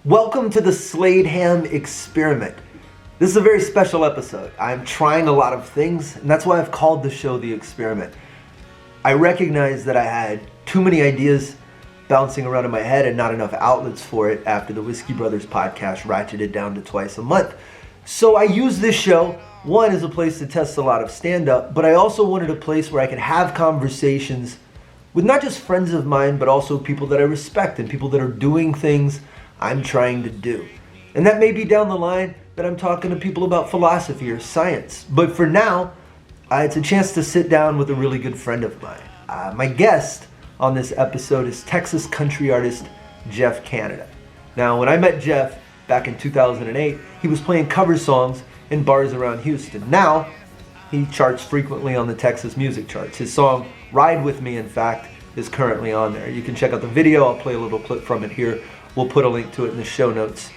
Welcome to the Slade experiment. This is a very special episode. I'm trying a lot of things, and that's why I've called the show The Experiment. I recognize that I had too many ideas bouncing around in my head and not enough outlets for it after the Whiskey Brothers podcast ratcheted down to twice a month. So I used this show, one, as a place to test a lot of stand-up, but I also wanted a place where I could have conversations with not just friends of mine, but also people that I respect and people that are doing things I'm trying to do. And that may be down the line that I'm talking to people about philosophy or science. But for now, it's a chance to sit down with a really good friend of mine. My guest on this episode is Texas country artist Jeff Canada. Now, when I met Jeff back in 2008, he was playing cover songs in bars around Houston. Now, he charts frequently on the Texas music charts. His song, Ride With Me, in fact, is currently on there. You can check out the video. I'll play a little clip from it here. We'll put a link to it in the show notes.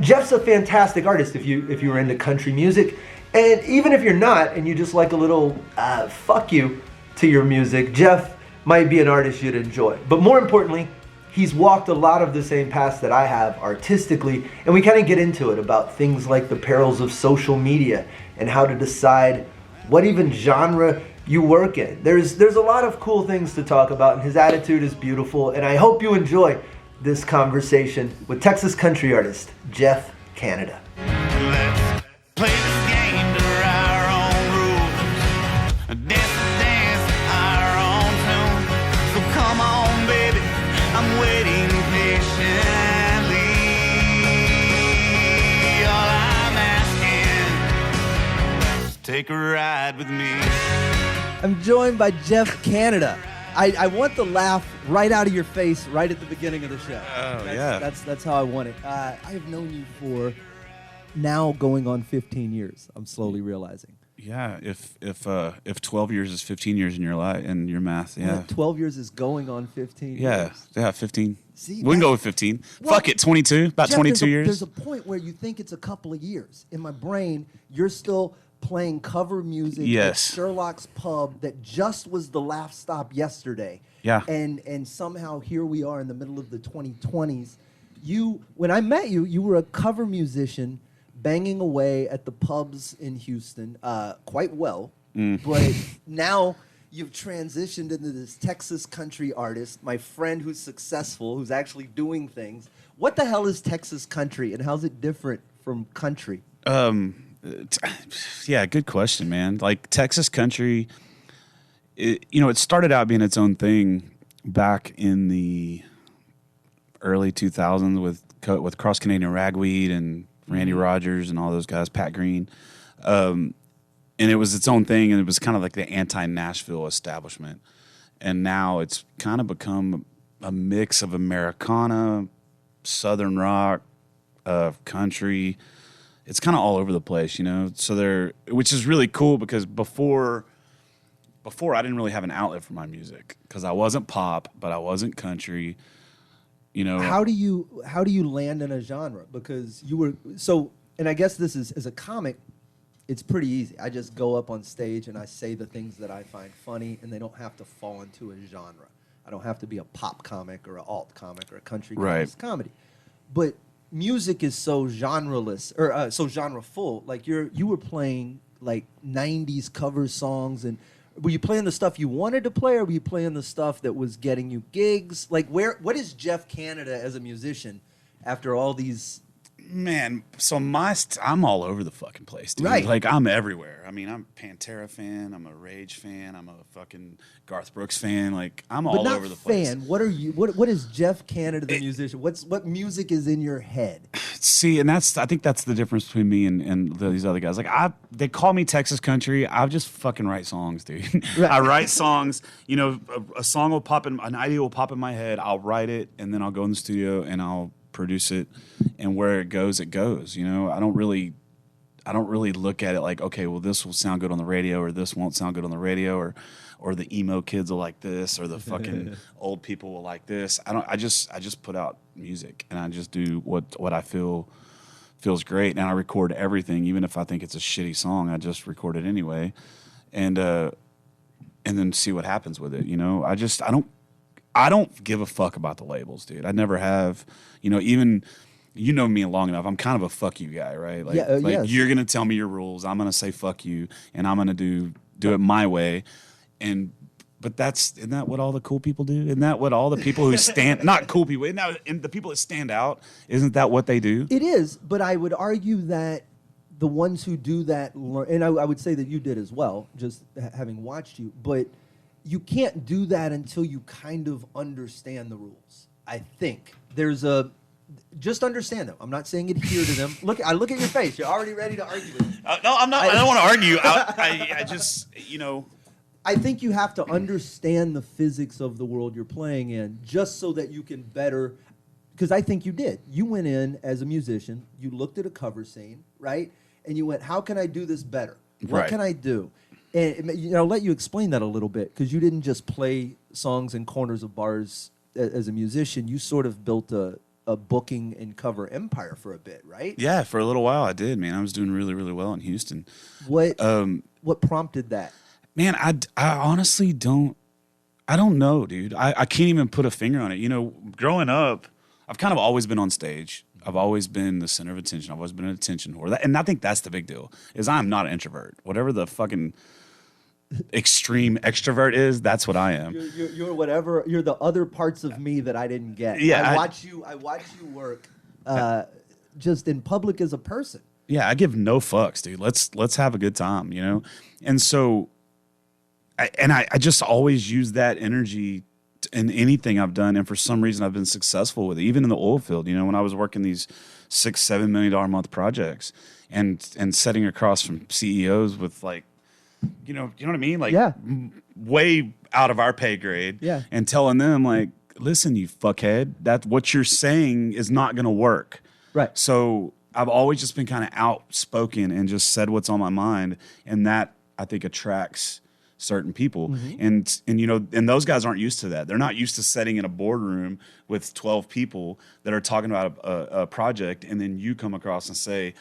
Jeff's a fantastic artist if you're into country music. And even if you're not and you just like a little fuck you to your music, Jeff might be an artist you'd enjoy. But more importantly, he's walked a lot of the same paths that I have artistically, and we kind of get into it about things like the perils of social media and how to decide what even genre you work in. There's a lot of cool things to talk about, and his attitude is beautiful, and I hope you enjoy this conversation with Texas country artist Jeff Canada. Let's play this game to our own rules. Dance our own tune. So come on, baby, I'm waiting patiently. All I'm asking is take a ride with me. I'm joined by Jeff Canada. I want the laugh right out of your face right at the beginning of the show. That's how I want it. I have known you for now going on 15 years. I'm slowly realizing. Yeah, if 12 years is 15 years in your life and your math, yeah. 12 years is going on 15 years. Yeah, 15. See, we can go with 15. Well, Fuck it, 22. About Jeff, 22 years. There's a point where you think it's a couple of years. In my brain, you're still playing cover music at Sherlock's Pub that just was the laugh stop yesterday. Yeah. And somehow here we are in the middle of the 2020s. When I met you, you were a cover musician banging away at the pubs in Houston quite well. But now you've transitioned into this Texas country artist, my friend who's successful, who's actually doing things. What the hell is Texas country, and how's it different from country? Yeah, good question, man. Like Texas country, it started out being its own thing back in the early 2000s with Cross Canadian Ragweed and Randy Rogers and all those guys, Pat Green. And it was its own thing, and it was kind of like the anti-Nashville establishment. And now it's kind of become a mix of Americana, Southern rock, country. It's kind of all over the place, So which is really cool because before I didn't really have an outlet for my music because I wasn't pop, but I wasn't country. How do you land in a genre? Because you were and I guess this is, as a comic, it's pretty easy. I just go up on stage and I say the things that I find funny, and they don't have to fall into a genre. I don't have to be a pop comic or an alt comic or a country comedy. But music is so genreless or so genre-full. Like you were playing like 90s cover songs, and were you playing the stuff you wanted to play, or were you playing the stuff that was getting you gigs? Like what is Jeff Canada as a musician after all these? Man, so I'm all over the fucking place, dude. Right. Like I'm everywhere. I mean, I'm a Pantera fan, I'm a Rage fan, I'm a fucking Garth Brooks fan. Like I'm all over the place. Fan. What are you? What is Jeff Canada the musician? What music is in your head? See, and I think that's the difference between me and these other guys. Like they call me Texas country. I just fucking write songs, dude. Right. I write songs. A song will pop an idea will pop in my head. I'll write it, and then I'll go in the studio and I'll produce it, and where it goes. I don't really look at it like, okay, well, this will sound good on the radio, or this won't sound good on the radio, or the emo kids will like this, or the fucking old people will like this. I just put out music, and I just do what I feel feels great, and I record everything, even if I think it's a shitty song. I just record it anyway, and then see what happens with it. I don't give a fuck about the labels, dude. I never have. Even you know me long enough. I'm kind of a fuck you guy, right? Like, yes. You're gonna tell me your rules. I'm gonna say fuck you, and I'm gonna do it my way. But isn't that what all the cool people do? Isn't that what all the people who stand not cool people? And the people that stand out, isn't that what they do? It is, but I would argue that the ones who do that learn, and I would say that you did as well, just having watched you. But you can't do that until you kind of understand the rules. I think just understand them. I'm not saying adhere to them. I look at your face. You're already ready to argue with me. No, I'm not. I don't want to argue. I just, I think you have to understand the physics of the world you're playing in just so that you can better, because I think you did. You went in as a musician, you looked at a cover scene, right? And you went, how can I do this better? What can I do? And I'll let you explain that a little bit, because you didn't just play songs in corners of bars as a musician. You sort of built a booking and cover empire for a bit, right? Yeah, for a little while I did, man. I was doing really, really well in Houston. What prompted that? Man, I honestly don't know, dude. I can't even put a finger on it. Growing up, I've kind of always been on stage. I've always been the center of attention. I've always been an attention whore. And I think that's the big deal, is I'm not an introvert. Whatever the fucking extreme extrovert is, that's what I am. You're whatever. You're the other parts of me that I didn't get. Yeah, I watch you work just in public as a person. Yeah, I give no fucks, dude. Let's have a good time, And so I just always use that energy in anything I've done, and for some reason I've been successful with it. Even in the oil field, when I was working these $6-7 million a month projects and sitting across from CEOs with you know what I mean? Way out of our pay grade. Yeah. And telling them listen, you fuckhead, that what you're saying is not going to work. Right. So I've always just been kind of outspoken and just said what's on my mind, and that I think attracts certain people. Mm-hmm. And those guys aren't used to that. They're not used to sitting in a boardroom with 12 people that are talking about a project, and then you come across and say,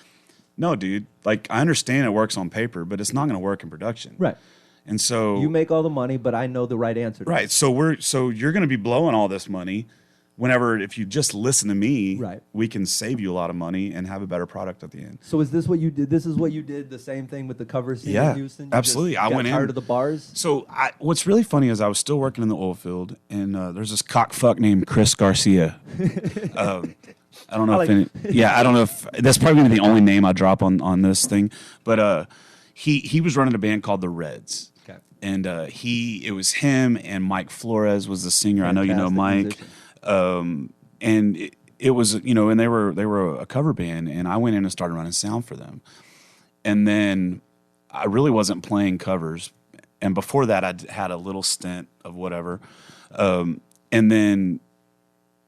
no, dude, I understand it works on paper, but it's not going to work in production. Right. And so you make all the money, but I know the right answer to right. it. So you're going to be blowing all this money if you just listen to me, right, we can save you a lot of money and have a better product at the end. So is this what you did? This is what you did, the same thing with the cover scene in Houston? You absolutely. I went tired of the bars? So what's really funny is I was still working in the oil field, and there's this cockfuck named Chris Garcia. I don't know I don't know if that's probably going to be the only name I drop on this thing, but he was running a band called the Reds. Okay. And it was him and Mike Flores was the singer. Fantastic. I know you know Mike. Musician. And it was, and they were a cover band, and I went in and started running sound for them. And then I really wasn't playing covers. And before that, I had a little stint of whatever. And then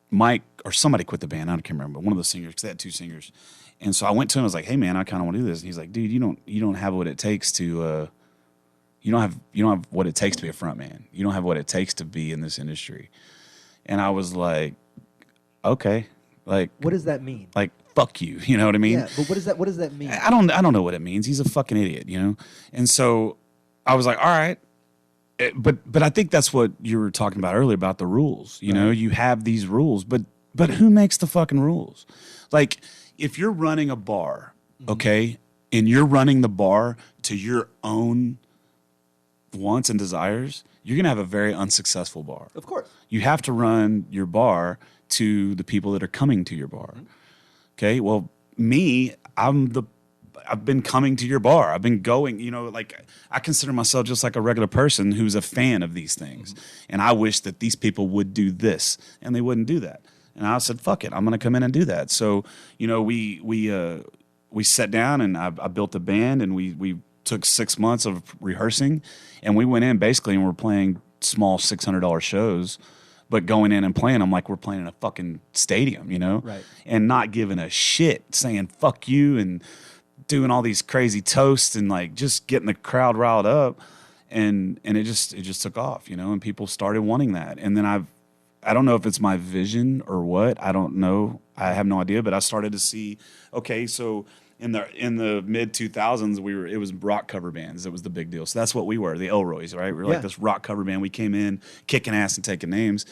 Mike or somebody quit the band. I can't remember. One of the singers, because they had two singers. And so I went to him. I was like, "Hey, man, I kind of want to do this." And he's like, "Dude, you don't have what it takes to you don't have what it takes to be a front man. You don't have what it takes to be in this industry." And I was like, "Okay, what does that mean? Fuck you." You know what I mean? Yeah, but what does that mean? I don't know what it means. He's a fucking idiot, And so I was like, "All right." But I think that's what you were talking about earlier about the rules. You have these rules, but who makes the fucking rules? If you're running a bar, okay, and you're running the bar to your own wants and desires, you're going to have a very unsuccessul bar. Of course. You have to run your bar to the people that are coming to your bar. Mm-hmm. Okay? Well, I've been coming to your bar. I've been going, I consider myself just like a regular person who's a fan of these things. Mm-hmm. And I wish that these people would do this, and they wouldn't do that. And I said, fuck it, I'm going to come in and do that. So, we sat down, and I built a band, and we took 6 months of rehearsing, and we went in basically and we're playing small $600 shows, but going in and playing them like we're playing in a fucking stadium, Right. And not giving a shit, saying fuck you and doing all these crazy toasts and just getting the crowd riled up, and it just took off, and people started wanting that. And then I don't know if it's my vision or what, I don't know, I have no idea, but I started to see, okay, so in the mid 2000s, it was rock cover bands. It was the big deal. So that's what we were, the Elroys, right? We were like this rock cover band. We came in kicking ass and taking names.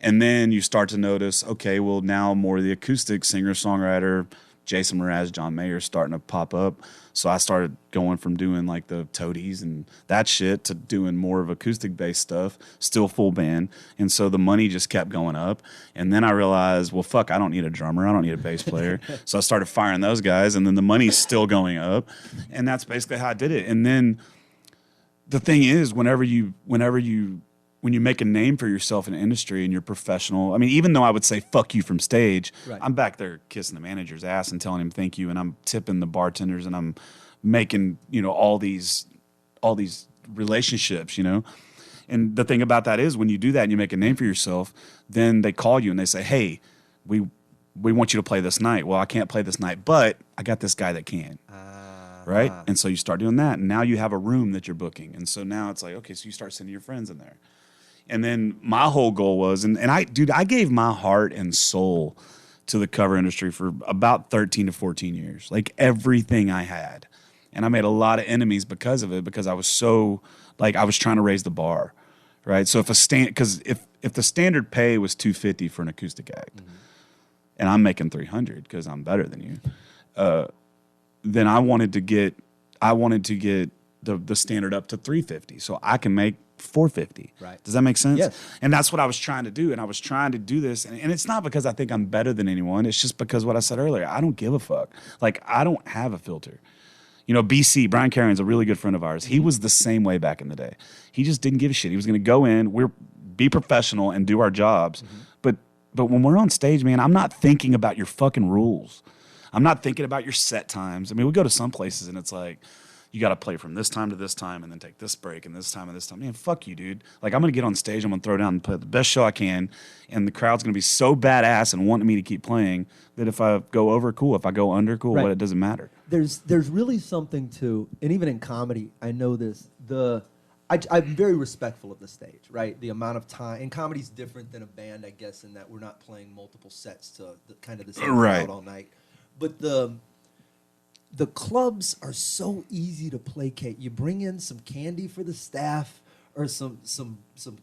And then you start to notice, okay, well, now more of the acoustic singer-songwriter, Jason Mraz, John Mayer starting to pop up. So I started going from doing like the toadies and that shit to doing more of acoustic-based stuff, still full band. And so the money just kept going up. And then I realized, well, fuck, I don't need a drummer. I don't need a bass player. So I started firing those guys, and then the money's still going up. And that's basically how I did it. And then the thing is, when you make a name for yourself in an industry and you're professional, I mean, even though I would say fuck you from stage, I'm back there kissing the manager's ass and telling him thank you, and I'm tipping the bartenders, and I'm making, all these relationships, And the thing about that is, when you do that and you make a name for yourself, then they call you and they say, hey, we want you to play this night. Well, I can't play this night, but I got this guy that can. Right? And so you start doing that, and now you have a room that you're booking. And so now it's like, okay, so you start sending your friends in there. And then my whole goal was, and I gave my heart and soul to the cover industry for about 13 to 14 years, like everything I had. And I made a lot of enemies because of it, because I was so, I was trying to raise the bar, right? So if the standard pay was $250 for an acoustic act, and I'm making $300 because I'm better than you, then I wanted to get the standard up to $350 so I can make $450. Right. Does that make sense? Yes. And that's what I was trying to do. And I was trying to do this. And it's not because I think I'm better than anyone. It's just because what I said earlier, I don't give a fuck. I don't have a filter. BC, Brian Carrian's a really good friend of ours. He was the same way back in the day. He just didn't give a shit. He was going to go in, be professional and do our jobs. But when we're on stage, man, I'm not thinking about your fucking rules. I'm not thinking about your set times. I mean, we go to some places and it's like, you got to play from this time to this time and then take this break and this time and this time. Man, fuck you, dude. I'm going to get on stage. I'm going to throw down and play the best show I can. And the crowd's going to be so badass and wanting me to keep playing that if I go over, cool. If I go under, cool. But it doesn't matter. There's really something to, and even in comedy, I know this, I'm very respectful of the stage, right? The amount of time, and comedy's different than a band, I guess, in that we're not playing multiple sets to the same crowd all night. But the clubs are so easy to placate. You bring in some candy for the staff or some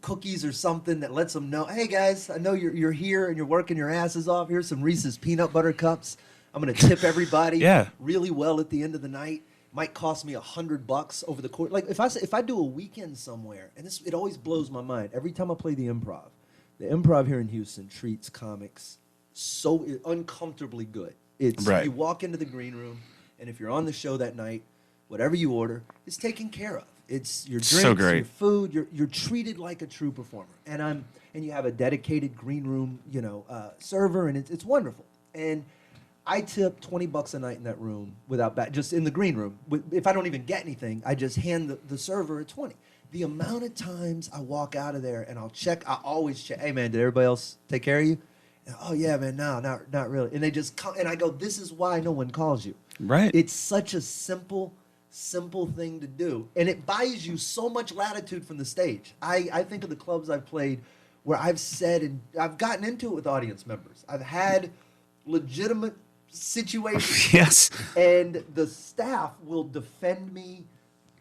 cookies or something that lets them know, hey guys, I know you're here and you're working your asses off. Here's some Reese's peanut butter cups. I'm gonna tip everybody really well at the end of the night. Might cost me $100 over the course. If I do a weekend somewhere, and it always blows my mind every time I play the improv here in Houston treats comics so uncomfortably good. It's you walk into the green room, and if you're on the show that night, whatever you order is taken care of. It's your drinks, your food. You're treated like a true performer, and you have a dedicated green room, server, and it's wonderful. And I tip $20 a night in that room just in the green room. If I don't even get anything, I just hand the server a 20. The amount of times I walk out of there and I always check. Hey man, did everybody else take care of you? And, oh yeah, man, no, not really. And they just come, and I go, this is why no one calls you. Right. It's such a simple thing to do, and it buys you so much latitude from the stage. I think of the clubs I've played where I've said, and I've gotten into it with audience members. I've had legitimate situations, and the staff will defend me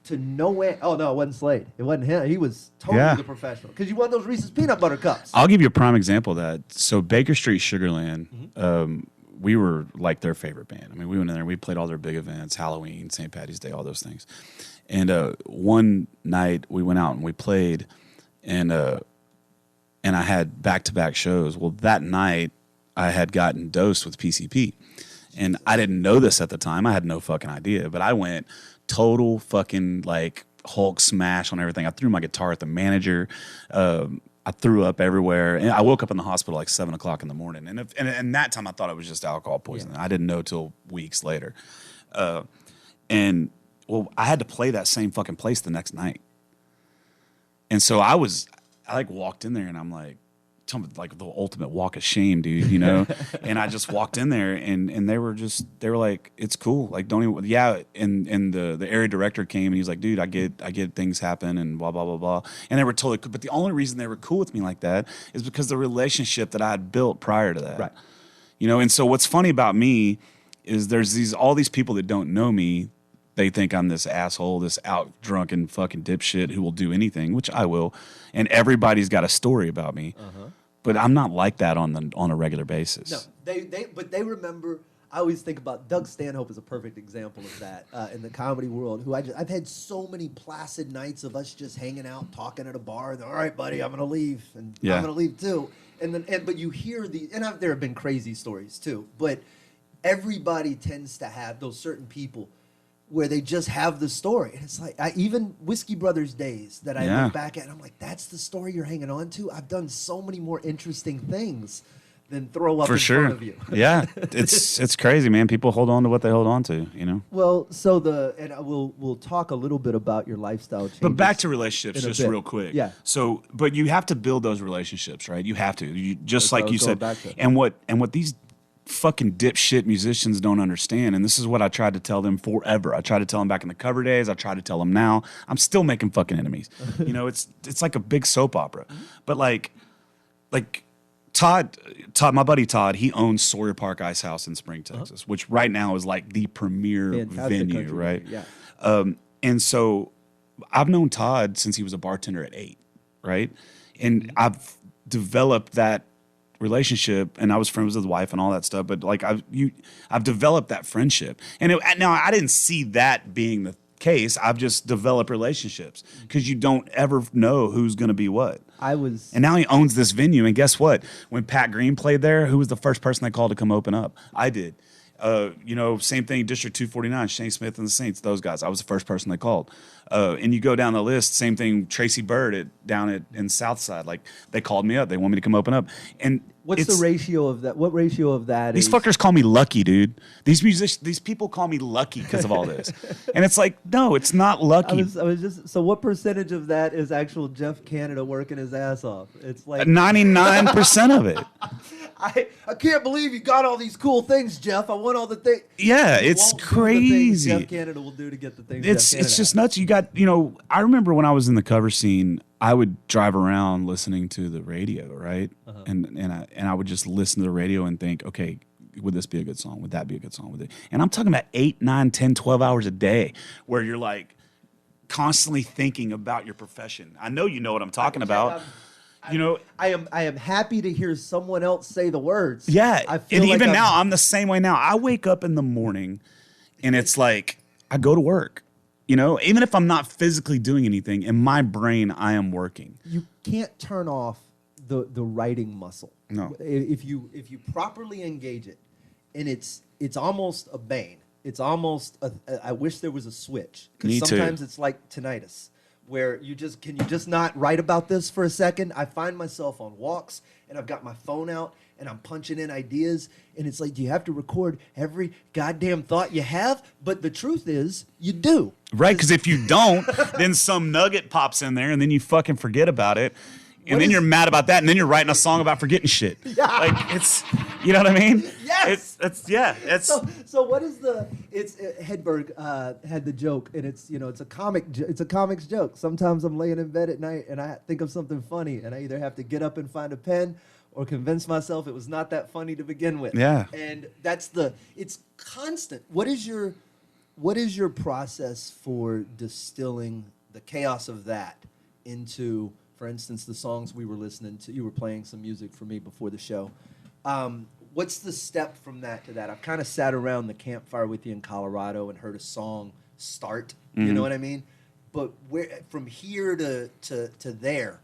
to no end. Oh no, it wasn't Slade. It wasn't him. He was totally the professional. Because you won those Reese's peanut butter cups. I'll give you a prime example of that. So Baker Street Sugarland, we were like their favorite band. I mean, we went in there, we played all their big events, Halloween, St. Patty's Day, all those things. And one night we went out and we played, and I had back-to-back shows. Well, that night I had gotten dosed with PCP. And I didn't know this at the time. I had no fucking idea. But I went total fucking Hulk smash on everything. I threw my guitar at the manager. I threw up everywhere. And I woke up in the hospital like 7 o'clock in the morning. And that time I thought it was just alcohol poisoning. I didn't know till weeks later. I had to play that same fucking place the next night. And so I walked in there and I'm like, like the ultimate walk of shame, dude, and I just walked in there and they were like, it's cool. Like, don't even, and the area director came and he was like, dude, I get things happen and blah, blah, blah, blah. And they were totally cool. But the only reason they were cool with me like that is because the relationship that I had built prior to that. Right. And so what's funny about me is there's all these people that don't know me. They think I'm this asshole, this out drunken fucking dipshit who will do anything, which I will. And everybody's got a story about me. But I'm not like that on a regular basis. No, they remember. I always think about Doug Stanhope is a perfect example of that in the comedy world. Who I've had so many placid nights of us just hanging out, talking at a bar. And, all right, buddy, I'm gonna leave, and I'm gonna leave too. But you hear there have been crazy stories too. But everybody tends to have those certain people where they just have the story. And it's like, even Whiskey Brothers days that I look back at, and I'm like, that's the story you're hanging on to? I've done so many more interesting things than throw up front of you. Yeah, it's crazy, man. People hold on to what they hold on to, you know? Well, we'll talk a little bit about your lifestyle changes. But back to relationships just real quick. Yeah. So, but you have to build those relationships, right? You have to. Just like you said. And what these fucking dipshit musicians don't understand, and this is what I tried to tell them forever. I tried to tell them back in the cover days. I try to tell them now. I'm still making fucking enemies. You know, it's like a big soap opera. But like Todd, my buddy Todd, he owns Sawyer Park Ice House in Spring, Texas, which right now is like the premier venue, right? Yeah. And so I've known Todd since he was a bartender at 8, right? And I've developed that relationship, and I was friends with his wife and all that stuff. But like I've developed that friendship, and now I didn't see that being the case. I've just developed relationships because you don't ever know who's going to be what. And now he owns this venue, and guess what? When Pat Green played there, who was the first person they called to come open up? I did. You know, same thing. District 249, Shane Smith and the Saints. Those guys. I was the first person they called. And you go down the list. Same thing. Tracy Bird down in Southside. Like they called me up. They want me to come open up. And what's the ratio of that? What ratio of that? These fuckers call me lucky, dude. These people call me lucky because of all this. And it's like, no, it's not lucky. So what percentage of that is actual Jeff Canada working his ass off? It's like 99% of it. I can't believe you got all these cool things, Jeff. I want all the things. Yeah, it's crazy. Jeff Canada will do to get the things. It's just nuts. You got, I remember when I was in the cover scene, I would drive around listening to the radio, right? And I would just listen to the radio and think, okay, would this be a good song? Would that be a good song? And I'm talking about 8, 9, 10, 12 hours a day where you're like constantly thinking about your profession. I know you know what I'm talking about. I am happy to hear someone else say the words. Yeah, I feel and like even now, I'm the same way now. I wake up in the morning, and it's like I go to work. Even if I'm not physically doing anything, in my brain, I am working. You can't turn off the writing muscle. No. If you properly engage it, and it's almost a bane. It's almost I wish there was a switch. Because sometimes it's like tinnitus, where can you just not write about this for a second? I find myself on walks, and I've got my phone out, and I'm punching in ideas, and it's like, do you have to record every goddamn thought you have? But the truth is, you do. Right, because if you don't, then some nugget pops in there, and then you fucking forget about it. And then you're mad about that, and then you're writing a song about forgetting shit. Yeah. Like, it's, you know what I mean? Yes. So what is Hedberg had the joke, and it's a comics joke. Sometimes I'm laying in bed at night, and I think of something funny, and I either have to get up and find a pen or convince myself it was not that funny to begin with. Yeah. And it's constant. What is your process for distilling the chaos of that into, for instance, the songs we were listening to? You were playing some music for me before the show. What's the step from that to that? I've kind of sat around the campfire with you in Colorado and heard a song start. Mm-hmm. You know what I mean? But from here to there,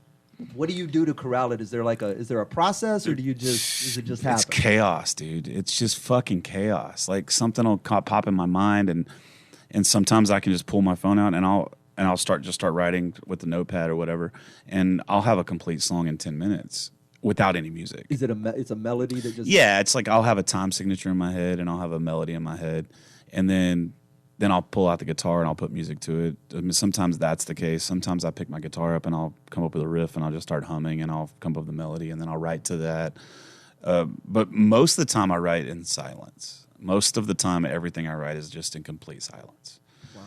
what do you do to corral it? Is there a process, or does it just happen? It's chaos, dude. It's just fucking chaos. Like something will pop in my mind, and sometimes I can just pull my phone out and I'll start writing with the notepad or whatever, and I'll have a complete song in 10 minutes without any music. Is it it's a melody that just? Yeah, it's like I'll have a time signature in my head, and I'll have a melody in my head, and then I'll pull out the guitar and I'll put music to it. I mean, sometimes that's the case. Sometimes I pick my guitar up and I'll come up with a riff and I'll just start humming and I'll come up with a melody and then I'll write to that. But most of the time I write in silence. Most of the time everything I write is just in complete silence. Wow.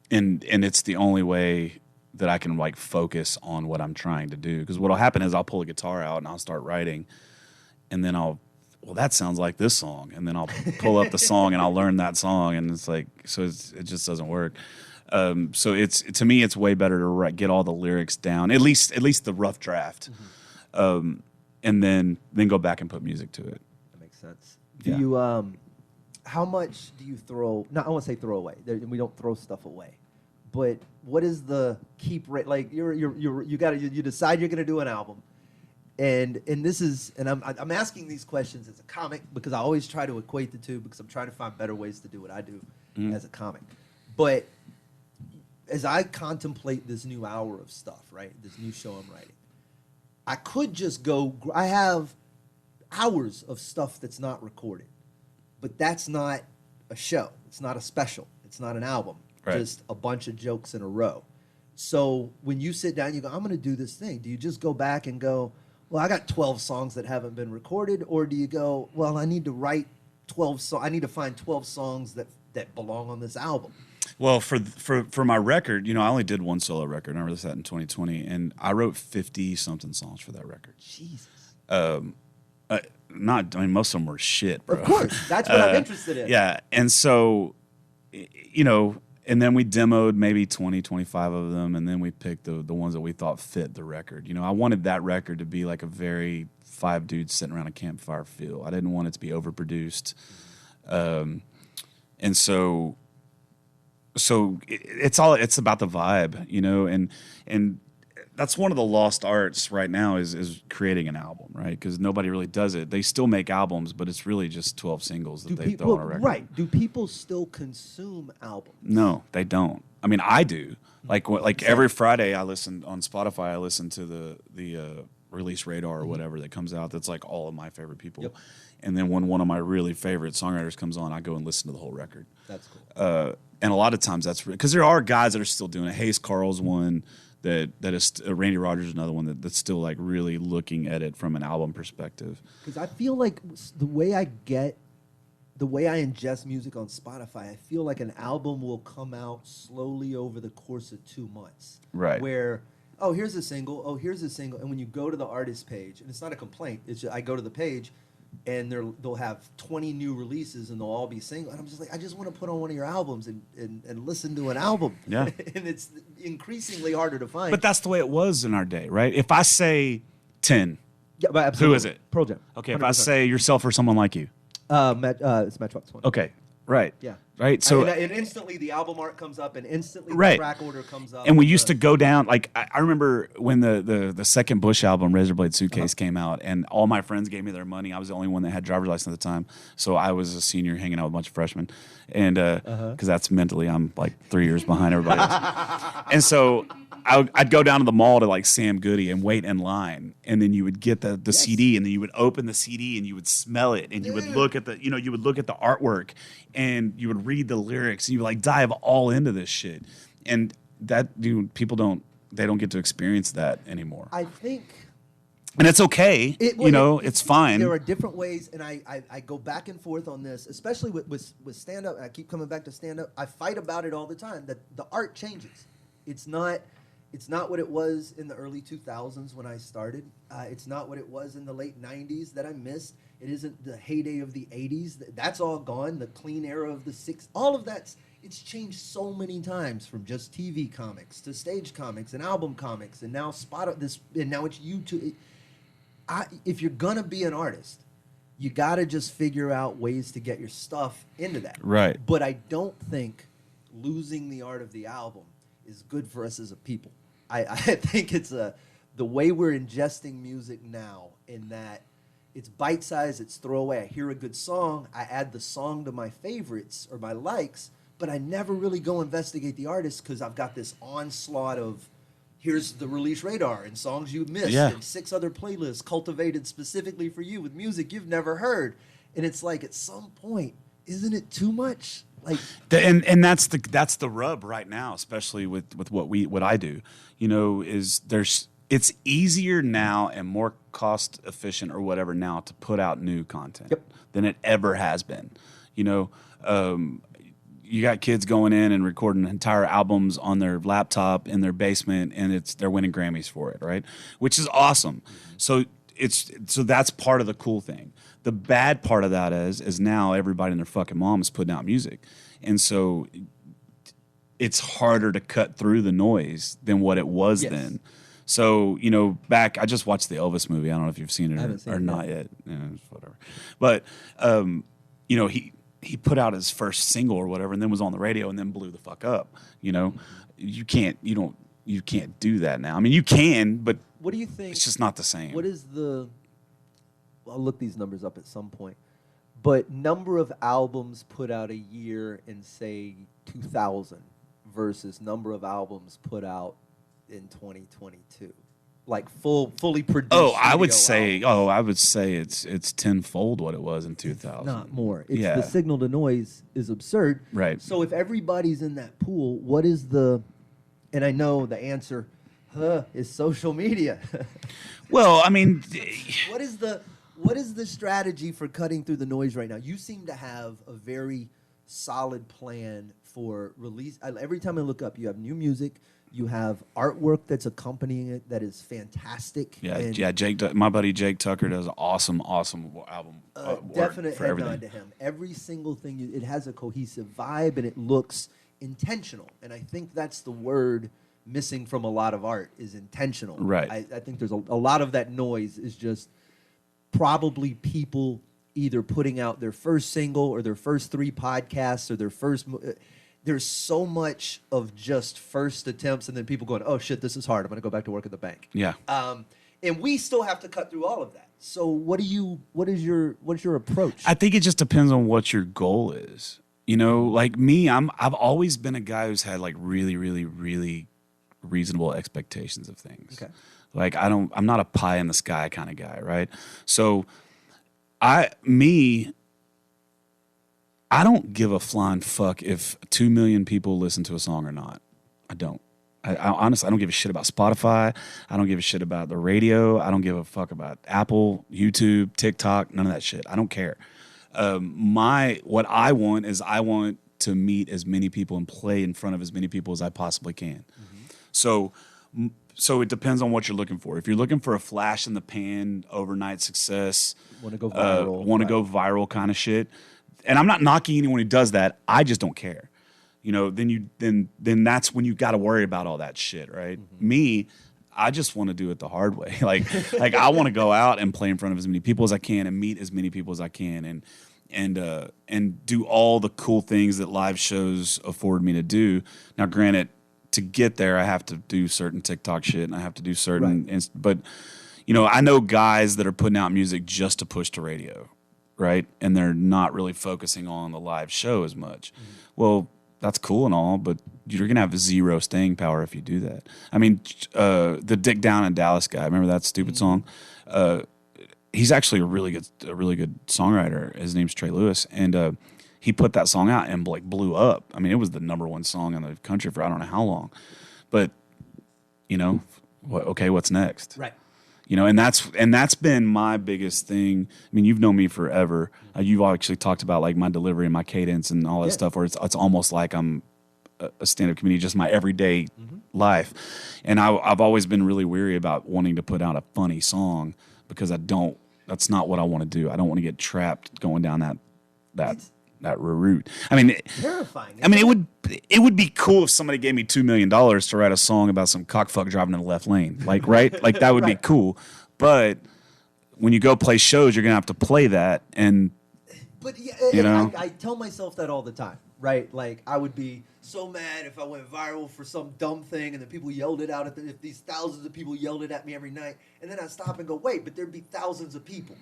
And it's the only way that I can like focus on what I'm trying to do. Because what'll happen is I'll pull a guitar out and I'll start writing, and then I'll well, that sounds like this song, and then I'll pull up the song and I'll learn that song, and it's like, so it just doesn't work. So to me, it's way better to get all the lyrics down, at least the rough draft, and then go back and put music to it. That makes sense. Do you how much do you throw? No, I won't say throw away. We don't throw stuff away, but what is the keep rate? Like you decide you're gonna do an album. And this is, and I'm asking these questions as a comic because I always try to equate the two because I'm trying to find better ways to do what I do as a comic. But as I contemplate this new hour of stuff, right, this new show I'm writing, I could just go. I have hours of stuff that's not recorded, but that's not a show. It's not a special. It's not an album. Right. Just a bunch of jokes in a row. So when you sit down, you go, I'm going to do this thing. Do you just go back and go, well, I got 12 songs that haven't been recorded, or do you go, well, I need to write 12 songs. I need to find 12 songs that belong on this album. Well, for my record, I only did one solo record. I released that in 2020, and I wrote 50-something songs for that record. Jesus. Most of them were shit, bro. Of course. That's what I'm interested in. Yeah, and so, and then we demoed maybe 20, 25 of them, and then we picked the ones that we thought fit the record. I wanted that record to be like a very 5 dudes sitting around a campfire feel. I didn't want it to be overproduced. And so it's about the vibe, and that's one of the lost arts right now is creating an album, right? Because nobody really does it. They still make albums, but it's really just 12 singles that they throw on a record. Right. Do people still consume albums? No, they don't. I mean, I do. Like every Friday, I listen on Spotify. I listen to the release radar or whatever that comes out. That's like all of my favorite people. Yep. And then when one of my really favorite songwriters comes on, I go and listen to the whole record. That's cool. And a lot of times that's because there are guys that are still doing it. Hayes Carl's one. That is Randy Rogers is another one that's still like really looking at it from an album perspective. Because I feel like the way I ingest music on Spotify, I feel like an album will come out slowly over the course of 2 months. Right. Where, here's a single, and when you go to the artist page, and it's not a complaint, it's just, I go to the page, and they'll have 20 new releases, and they'll all be single. And I'm just like, I just want to put on one of your albums and listen to an album. Yeah. And it's increasingly harder to find. But that's the way it was in our day, right? If I say 10, yeah, but absolutely. Who is it? Pearl Jam. Okay, 100%. if I say Yourself or Someone Like You. It's Matchbox 20. Okay, right. Yeah. Right. So and instantly the album art comes up, and instantly right. the track order comes up. And we used to go down. Like I remember when the second Bush album, Razorblade Suitcase, came out, and all my friends gave me their money. I was the only one that had driver's license at the time, so I was a senior hanging out with a bunch of freshmen, and because that's mentally I'm like 3 years behind everybody else. And so I'd go down to the mall to like Sam Goody and wait in line, and then you would get the CD, and then you would open the CD and you would smell it, and you would look at the artwork, and you would read the lyrics, and you would like dive all into this shit, and that people don't get to experience that anymore. I think, and it's okay, it's fine. There are different ways, and I go back and forth on this, especially with stand up. I keep coming back to stand up. I fight about it all the time that the art changes. It's not what it was in the early 2000s when I started. It's not what it was in the late 90s that I missed. It isn't the heyday of the 80s. That's all gone. The clean era of the 60s. All of it's changed so many times, from just TV comics to stage comics and album comics, and now and now it's YouTube. If you're gonna be an artist, you gotta just figure out ways to get your stuff into that. Right. But I don't think losing the art of the album is good for us as a people. I think it's the way we're ingesting music now, in that it's bite-sized, it's throwaway. I hear a good song, I add the song to my favorites or my likes, but I never really go investigate the artist because I've got this onslaught of, here's the release radar and songs you missed, and 6 other playlists cultivated specifically for you with music you've never heard. And it's like, at some point, isn't it too much? Like, and that's the rub right now, especially with what I do. It's easier now and more cost efficient or whatever now to put out new content than it ever has been. You got kids going in and recording entire albums on their laptop in their basement, and they're winning Grammys for it, right? Which is awesome. So so that's part of the cool thing. The bad part of that is now everybody and their fucking mom is putting out music, and so it's harder to cut through the noise than what it was then. So, I just watched the Elvis movie. I don't know if you've seen it or not yet. Whatever. But, he put out his first single or whatever and then was on the radio and then blew the fuck up. You can't do that now. I mean, you can, but what do you think? It's just not the same. What is I'll look these numbers up at some point, but number of albums put out a year in, say, 2000 versus number of albums put out in 2022, like fully produced. I would say it's tenfold what it was in 2000. Not more. It's the signal to noise is absurd. Right. So if everybody's in that pool, what is and I know the answer is social media. Well, I mean, what is the strategy for cutting through the noise right now? You seem to have a very solid plan for release. Every time I look up, you have new music. You have artwork that's accompanying it that is fantastic. Yeah. My buddy Jake Tucker does an awesome album. Definite for head everything. nod to him. Every single thing, it has a cohesive vibe and it looks intentional. And I think that's the word missing from a lot of art is intentional. Right. I think there's a lot of that noise is just probably people either putting out their first single or their first 3 podcasts or their first. There's so much of just first attempts and then people going, oh shit, this is hard. I'm going to go back to work at the bank. Yeah. And we still have to cut through all of that. So what is your approach? I think it just depends on what your goal is. Like me, I've always been a guy who's had like really, really, really reasonable expectations of things. Okay. Like I'm not a pie in the sky kind of guy, right? So I don't give a flying fuck if 2 million people listen to a song or not. I don't. I honestly, I don't give a shit about Spotify. I don't give a shit about the radio. I don't give a fuck about Apple, YouTube, TikTok, none of that shit. I don't care. What I want is I want to meet as many people and play in front of as many people as I possibly can. Mm-hmm. So it depends on what you're looking for. If you're looking for a flash in the pan, overnight success, want to go viral, go viral kind of shit. And I'm not knocking anyone who does that. I just don't care. Then that's when you got to worry about all that shit, right? Mm-hmm. Me, I just want to do it the hard way. like I want to go out and play in front of as many people as I can and meet as many people as I can and do all the cool things that live shows afford me to do. Now, granted, to get there, I have to do certain TikTok shit and I have to do certain, right. But I know guys that are putting out music just to push to radio. Right, and they're not really focusing on the live show as much. Mm-hmm. Well, that's cool and all, but you're gonna have zero staying power if you do that. I mean, the Dick Down in Dallas guy, remember that stupid song? He's actually a really good songwriter. His name's Trey Lewis, and he put that song out and like blew up. I mean, it was the #1 song in the country for I don't know how long, but what's next? Right. And that's been my biggest thing. I mean, you've known me forever. You've actually talked about like my delivery and my cadence and all that stuff, where it's almost like I'm a stand-up comedian, just my everyday life. And I've always been really weary about wanting to put out a funny song because that's not what I want to do. I don't want to get trapped going down that route. I mean, terrifying. I mean, it would be cool if somebody gave me $2 million to write a song about some cockfuck driving in the left lane, like right, like that would be cool. But when you go play shows, you're gonna have to play that, But yeah, I tell myself that all the time, right? Like I would be so mad if I went viral for some dumb thing and then people yelled it out if these thousands of people yelled it at me every night, and then I stop and go, wait, but there'd be thousands of people.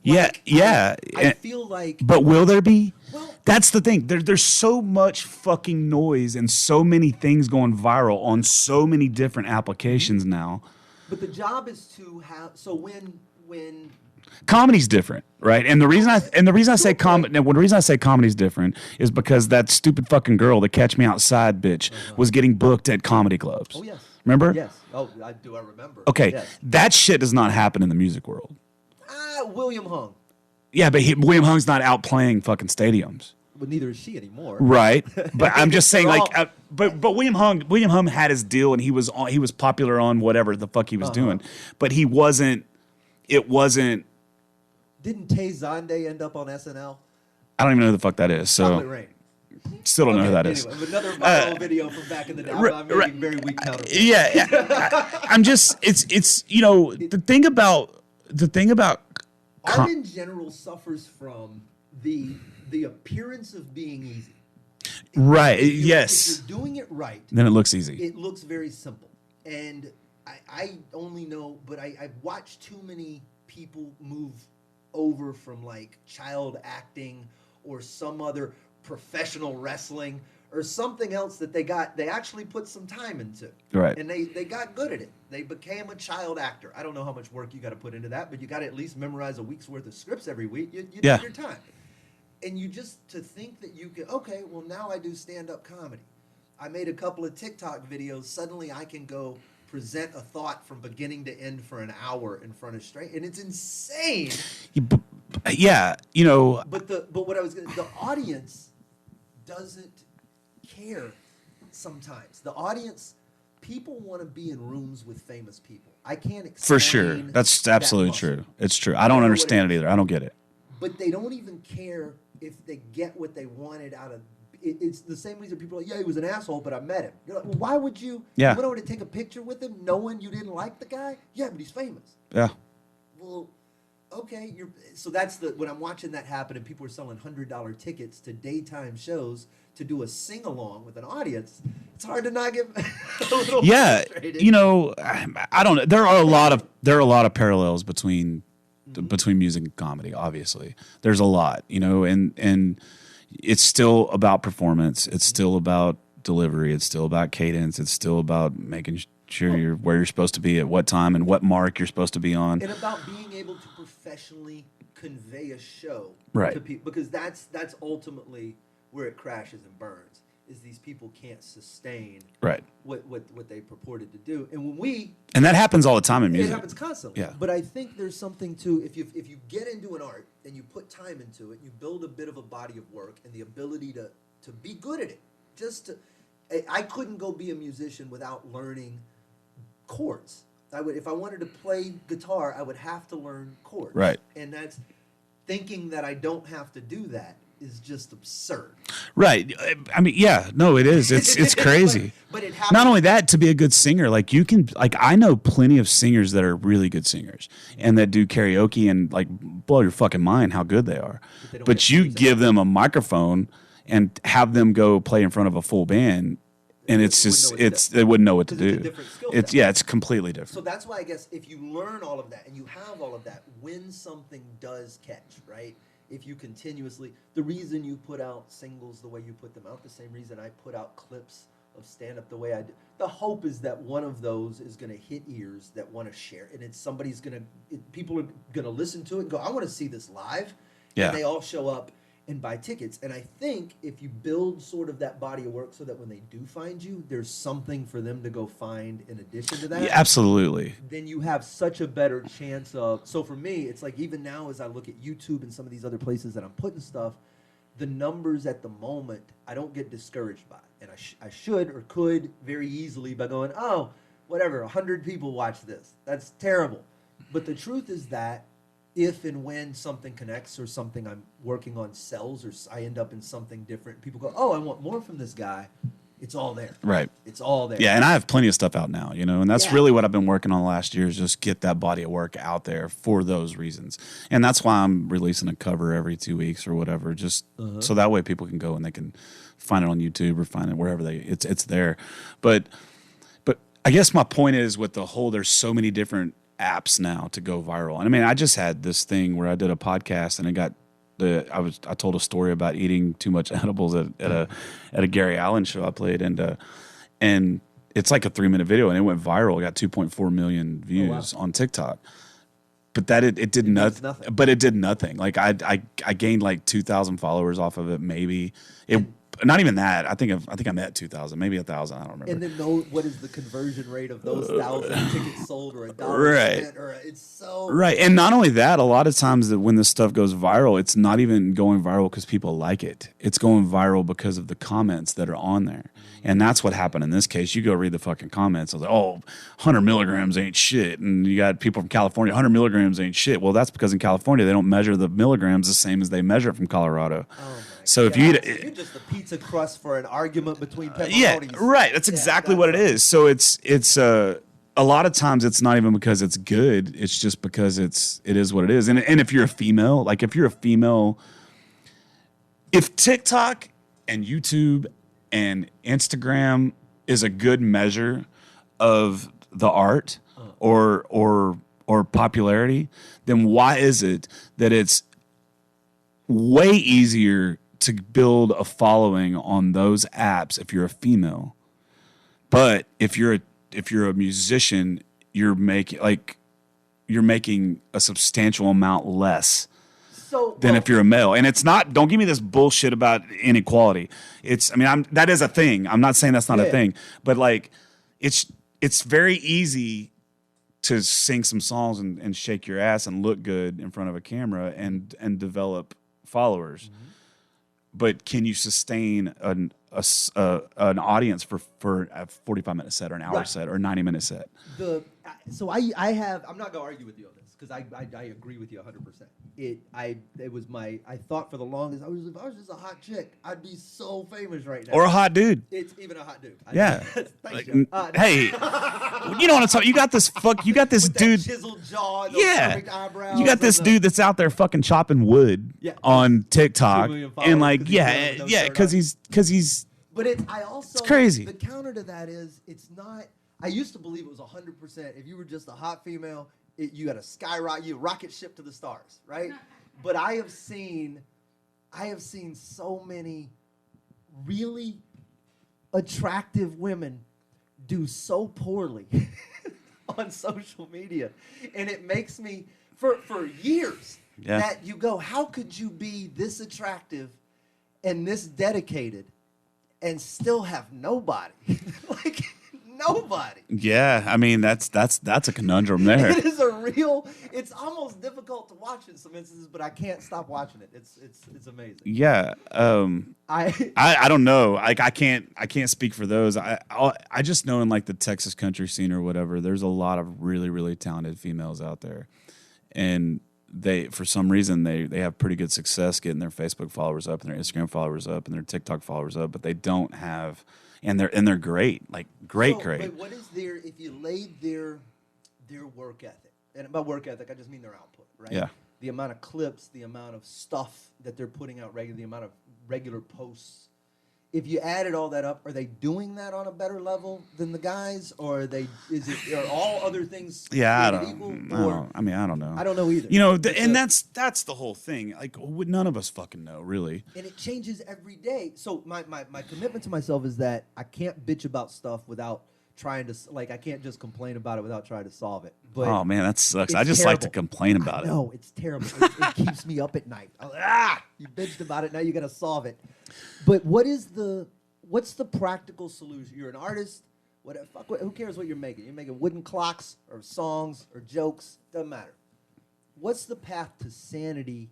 Like, I feel like. But will there be? Well, that's the thing. There's so much fucking noise and so many things going viral on so many different applications now. But the job is to have. So when. Comedy's different, right? And the reason I say comedy's different is because that stupid fucking girl, the Catch Me Outside bitch, was getting booked at comedy clubs. Oh yes. Remember? Yes. Oh, I remember. Okay, yes. That shit does not happen in the music world. William Hung. Yeah, but William Hung's not out playing fucking stadiums. But neither is she anymore. Right. But I'm just saying, but William Hung had his deal, and he was popular on whatever the fuck he was doing, but he wasn't it wasn't. Didn't Tay Zonday end up on SNL? I don't even know who the fuck that is. Chocolate So Rain. still don't know who that is. Anyway, another viral video from back in the day. I'm making very weak counter. I'm just it's the thing about art in general suffers from the appearance of being easy. right. If Yes. you're doing it right, Then it looks easy. it looks very simple. And I only know, but I've watched too many people move over from like child acting or some other professional wrestling or something else that they actually put some time into. Right. And they got good at it. They became a child actor. I don't know how much work you got to put into that, but you got to at least memorize a week's worth of scripts every week. You did your time. And you just to think that you can, okay, well, now I do stand-up comedy. I made a couple of TikTok videos. Suddenly I can go present a thought from beginning to end for an hour in front of straight. And it's insane. Yeah, But what I was gonna, the audience doesn't care sometimes. The audience, people want to be in rooms with famous people. I can't explain for sure. That's absolutely that true. It's true. I don't understand it either. I don't get it. But they don't even care if they get what they wanted out of it. It's the same reason people are like, yeah, he was an asshole, but I met him. You're like, well, why would you went over to take a picture with him knowing you didn't like the guy? Yeah, but he's famous. Yeah. Well, okay, so that's when I'm watching that happen and people are selling $100 tickets to daytime shows to do a sing-along with an audience. It's hard to not get a little frustrated. I don't know. There are a lot of parallels between music and comedy. Obviously, there's a lot, and it's still about performance. It's still about delivery. It's still about cadence. It's still about making sure you're where you're supposed to be at what time and what mark you're supposed to be on. And about being able to professionally convey a show to people, because that's ultimately where it crashes and burns. Is these people can't sustain what they purported to do, and that happens all the time in music. It happens constantly. Yeah. But I think there's something to if you get into an art and you put time into it, you build a bit of a body of work and the ability to be good at it. I couldn't go be a musician without learning chords. If I wanted to play guitar, I would have to learn chords. Right. And that's thinking that I don't have to do that is just absurd. Right. I mean, yeah, no, it is. It's crazy. but it happens. Not only that, to be a good singer, I know plenty of singers that are really good singers and that do karaoke and blow your fucking mind how good they are. But you give them a microphone and have them go play in front of a full band, and they wouldn't know what to do. It's a different skill set. It's completely different. So that's why I guess if you learn all of that and you have all of that, when something does catch, right? If you continuously, the reason you put out singles the way you put them out, the same reason I put out clips of stand-up the way I do. The hope is that one of those is going to hit ears that want to share, and people are going to listen to it and go, I want to see this live. Yeah. And they all show up and buy tickets. And I think if you build sort of that body of work so that when they do find you, there's something for them to go find in addition to that. Yeah, absolutely. Then you have such a better chance of. So for me, it's like even now as I look at YouTube and some of these other places that I'm putting stuff, the numbers at the moment, I don't get discouraged by. And I should or could very easily by going, oh, whatever, 100 people watch this. That's terrible. But the truth is that if and when something connects or something I'm working on sells or I end up in something different, people go, oh, I want more from this guy. It's all there. Right. It's all there. Yeah, and I have plenty of stuff out now, and that's really what I've been working on the last year is just get that body of work out there for those reasons. And that's why I'm releasing a cover every 2 weeks or whatever, just so that way people can go and they can find it on YouTube or find it wherever it's there. But I guess my point is with the whole, there's so many different apps now to go viral. And I mean, I just had this thing where I did a podcast and I told a story about eating too much edibles at a Gary Allen show I played, and it's like a 3-minute video and it went viral. It got 2.4 million views on TikTok. But it did nothing. But it did nothing. Like I gained like 2,000 followers off of it. Maybe it not even that. I think I'm at 2,000, maybe 1,000. I don't remember. And then what is the conversion rate of those 1,000 tickets sold or $1 spent? Or it's so right. And not only that, a lot of times that when this stuff goes viral, it's not even going viral because people like it. It's going viral because of the comments that are on there. And that's what happened in this case. You go read the fucking comments. I was like, 100 milligrams ain't shit. And you got people from California, 100 milligrams ain't shit. Well, that's because in California, they don't measure the milligrams the same as they measure it from Colorado. So if you eat you're just a pizza crust for an argument between pepperonis. yeah, right. That's exactly what it is. So it's a lot of times it's not even because it's good. It's just because it is what it is. And if you're a female, if TikTok and YouTube and Instagram is a good measure of the art or popularity, then why is it that it's way easier to build a following on those apps if you're a female, but if you're a musician, you're making a substantial amount less than if you're a male? And it's not. Don't give me this bullshit about inequality. That is a thing. I'm not saying that's not a thing, but like, it's very easy to sing some songs and shake your ass and look good in front of a camera and develop followers. Mm-hmm. But can you sustain an audience for a 45-minute set or an hour set or a 90-minute set? I'm not gonna argue with you on this because I agree with you 100%. I thought for the longest if I was just a hot chick, I'd be so famous right now. Or a hot dude. It's even a hot dude. Thanks, hey, you know what I'm talking? You got this with dude. That chiseled jaw, perfect eyebrows. You got this dude that's out there fucking chopping wood on TikTok and because he's. But it's crazy. The counter to that is it's not. I used to believe it was 100%. If you were just a hot female, you got a skyrocket, you rocket ship to the stars, right? But I have seen so many really attractive women do so poorly on social media, and it makes me for years that you go, how could you be this attractive and this dedicated and still have nobody? Like. Nobody. Yeah, I mean that's a conundrum there. It is it's almost difficult to watch in some instances, but I can't stop watching it. It's amazing. Yeah. I don't know. Like I can't speak for those. I just know in like the Texas country scene or whatever, there's a lot of really, really talented females out there. And they for some reason they have pretty good success getting their Facebook followers up and their Instagram followers up and their TikTok followers up, but they don't have and they're great, like great. But what is if you laid their work ethic, and by work ethic I just mean their output, right? Yeah. The amount of clips, the amount of stuff that they're putting out regularly, the amount of regular posts. If you added all that up, are they doing that on a better level than the guys, or are all other things? Yeah, I don't know. I don't know. I don't know either. You know, that's the whole thing. Like none of us fucking know, really. And it changes every day. So my commitment to myself is that I can't bitch about stuff without trying to, like, I can't just complain about it without trying to solve it. But oh man, that sucks. I just like to complain about it. No, it's terrible. It keeps me up at night. I'm like, you bitched about it. Now you got to solve it. But what's the practical solution? You're an artist. Who cares what you're making? You're making wooden clocks or songs or jokes. Doesn't matter. What's the path to sanity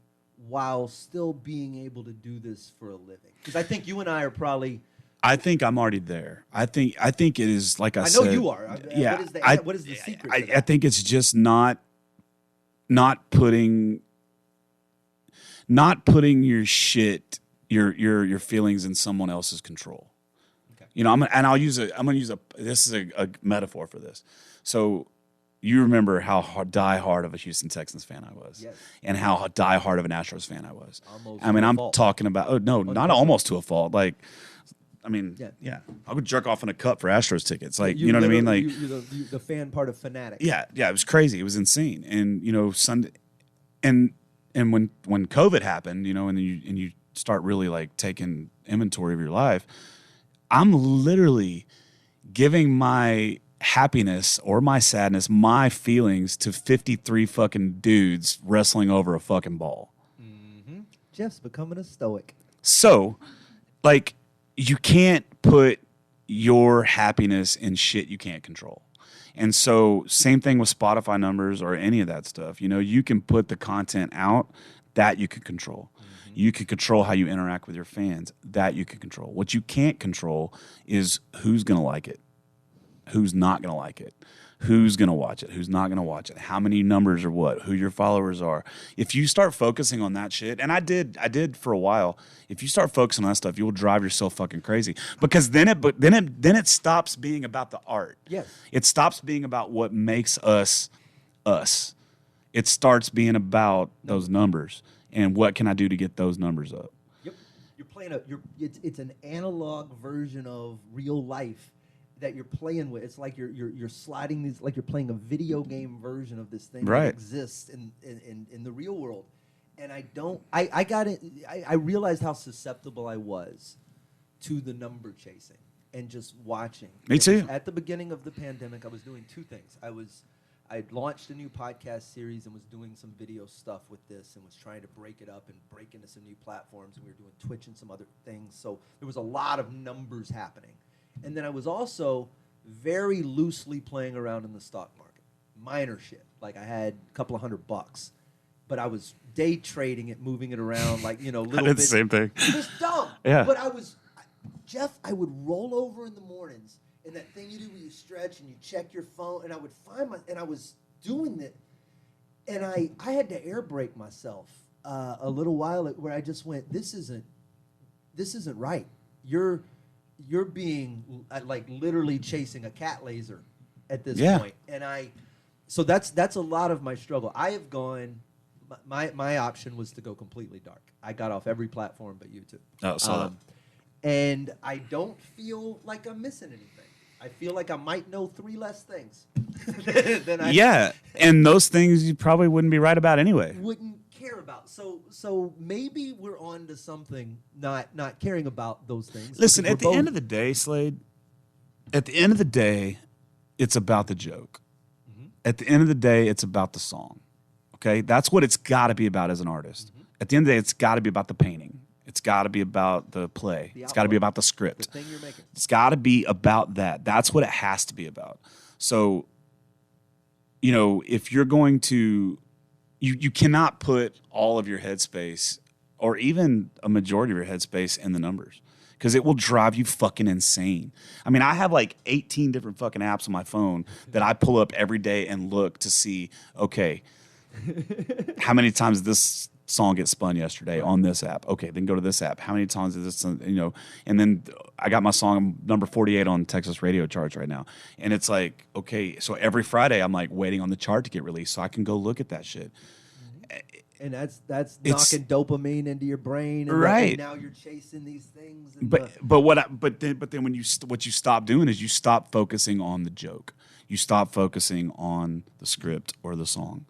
while still being able to do this for a living? Because I think you and I are probably. I think I'm already there. I think it is like I said. I know you are. Yeah. What is the secret? I think it's just not putting your shit, your feelings in someone else's control. Okay. You know, I'm gonna use this is a metaphor for this. So you remember how die hard of a Houston Texans fan I was, yes, and how die hard of an Astros fan I was. Almost I'm talking about not almost to a fault. Like, I mean, yeah, I would jerk off in a cup for Astros tickets. Like, you know what I mean? Like, you're the fan part of fanatic. Yeah, it was crazy. It was insane. And you know, Sunday, and when COVID happened, you know, and you start really like taking inventory of your life, I'm literally giving my happiness or my sadness, my feelings to 53 fucking dudes wrestling over a fucking ball. Mm-hmm. Jeff's becoming a stoic. So, like, you can't put your happiness in shit you can't control. And so same thing with Spotify numbers or any of that stuff. You know, you can put the content out that you can control. You can control how you interact with your fans. That you can control. What you can't control is who's going to like it, who's not going to like it, who's going to watch it, who's not going to watch it, how many numbers are what, who your followers are. If you start focusing on that shit, and I did for a while, if you start focusing on that stuff, you will drive yourself fucking crazy. Because then it stops being about the art. Yes. It stops being about what makes us us. It starts being about those numbers. And what can I do to get those numbers up? Yep. You're playing it's an analog version of real life that you're playing with. It's like you're sliding these, like you're playing a video game version of this thing that exists in the real world. And I realized how susceptible I was to the number chasing and just watching. Me too. At the beginning of the pandemic, I was doing two things. I'd launched a new podcast series and was doing some video stuff with this and was trying to break it up and break into some new platforms. And we were doing Twitch and some other things. So there was a lot of numbers happening. And then I was also very loosely playing around in the stock market. Minor shit. Like I had a couple of $100. But I was day trading it, moving it around like, little bits. I did the same thing. It was dumb. Yeah. But Jeff, I would roll over in the mornings. And that thing you do where you stretch and you check your phone, and I would and I was doing it, and I had to air brake myself a little while where I just went, this isn't right. You're being like literally chasing a cat laser at this point. And so that's a lot of my struggle. I have gone. My option was to go completely dark. I got off every platform but YouTube. Oh, so and I don't feel like I'm missing anything. I feel like I might know 3 less things than I yeah, and those things you probably wouldn't be right about anyway. Wouldn't care about. So maybe we're on to something, not caring about those things. Listen, at the end of the day, Slade, at the end of the day, it's about the joke. Mm-hmm. At the end of the day, it's about the song. Okay? That's what it's got to be about as an artist. Mm-hmm. At the end of the day, it's got to be about the painting. It's got to be about the play. It's got to be about the script. The thing you're making. It's got to be about that. That's what it has to be about. So, if you're going to, you cannot put all of your headspace or even a majority of your headspace in the numbers because it will drive you fucking insane. I mean, I have like 18 different fucking apps on my phone that I pull up every day and look to see, okay, how many times this song gets spun yesterday on this app. Okay, then go to this app. How many times is this, and then I got my song number 48 on Texas radio charts right now. And it's like, okay, so every Friday I'm like waiting on the chart to get released so I can go look at that shit. And that's knocking dopamine into your brain, and right? And now you're chasing these things. And but then when what you stop doing is you stop focusing on the joke. You stop focusing on the script or the song.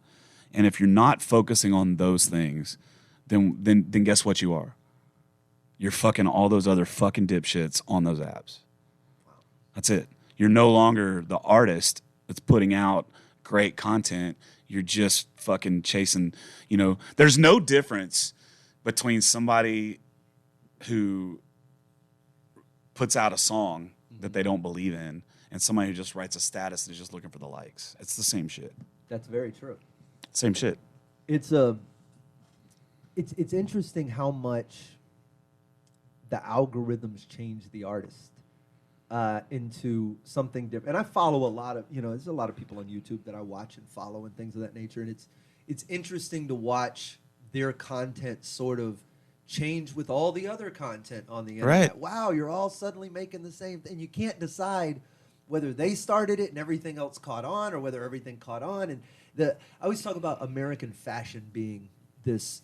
And if you're not focusing on those things, then guess what you are? You're fucking all those other fucking dipshits on those apps. That's it. You're no longer the artist that's putting out great content. You're just fucking chasing, there's no difference between somebody who puts out a song that they don't believe in and somebody who just writes a status and is just looking for the likes. It's the same shit. That's very true. Same shit. It's interesting how much the algorithms change the artist into something different. And I follow a lot of, there's a lot of people on YouTube that I watch and follow and things of that nature. And it's interesting to watch their content sort of change with all the other content on the internet. Right. Wow, you're all suddenly making the same thing. You can't decide whether they started it and everything else caught on or whether everything caught on. And I always talk about American fashion being this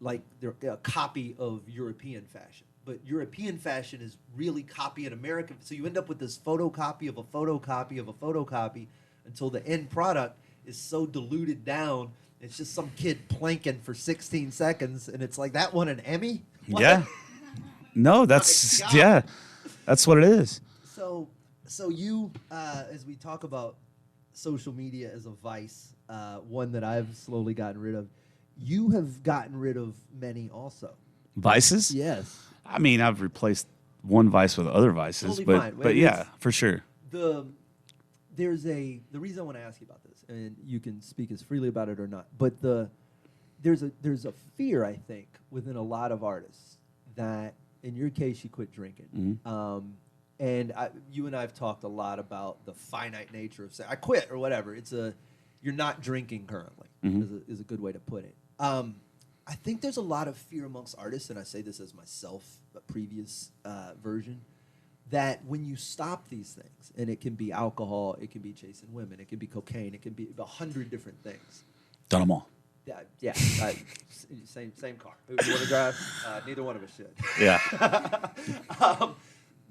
like they're a copy of European fashion. But European fashion is really copying American. So you end up with this photocopy of a photocopy of a photocopy until the end product is so diluted down. It's just some kid planking for 16 seconds, and it's like, that won an Emmy? What? Yeah. No, that's what it is. So you, as we talk about social media as a vice, one that I've slowly gotten rid of, you have gotten rid of many also. Vices? Yes. I mean, I've replaced one vice with other vices, Totally but fine. but yeah, for sure. The reason I want to ask you about this, and you can speak as freely about it or not, but there's a fear, I think, within a lot of artists that, in your case, you quit drinking. Mm-hmm. And you and I have talked a lot about the finite nature of saying I quit or whatever. You're not drinking currently is a good way to put it. I think there's a lot of fear amongst artists, and I say this as myself, a previous version, that when you stop these things, and it can be alcohol, it can be chasing women, it can be cocaine, it can be 100 different things. Done them all. Yeah. Same car. You want to drive? Neither one of us should. Yeah.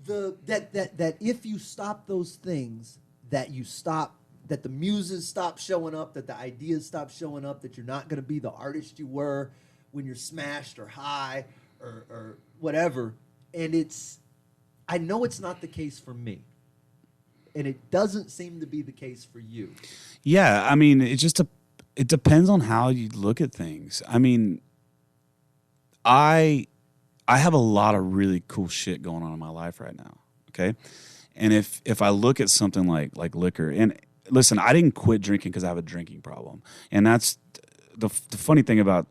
That if you stop those things, that the muses stop showing up, that the ideas stop showing up, that you're not going to be the artist you were when you're smashed or high or whatever. And I know it's not the case for me. And it doesn't seem to be the case for you. Yeah, I mean, it depends on how you look at things. I mean, I have a lot of really cool shit going on in my life right now, okay? And if I look at something like liquor, and listen, I didn't quit drinking because I have a drinking problem. And that's the funny thing about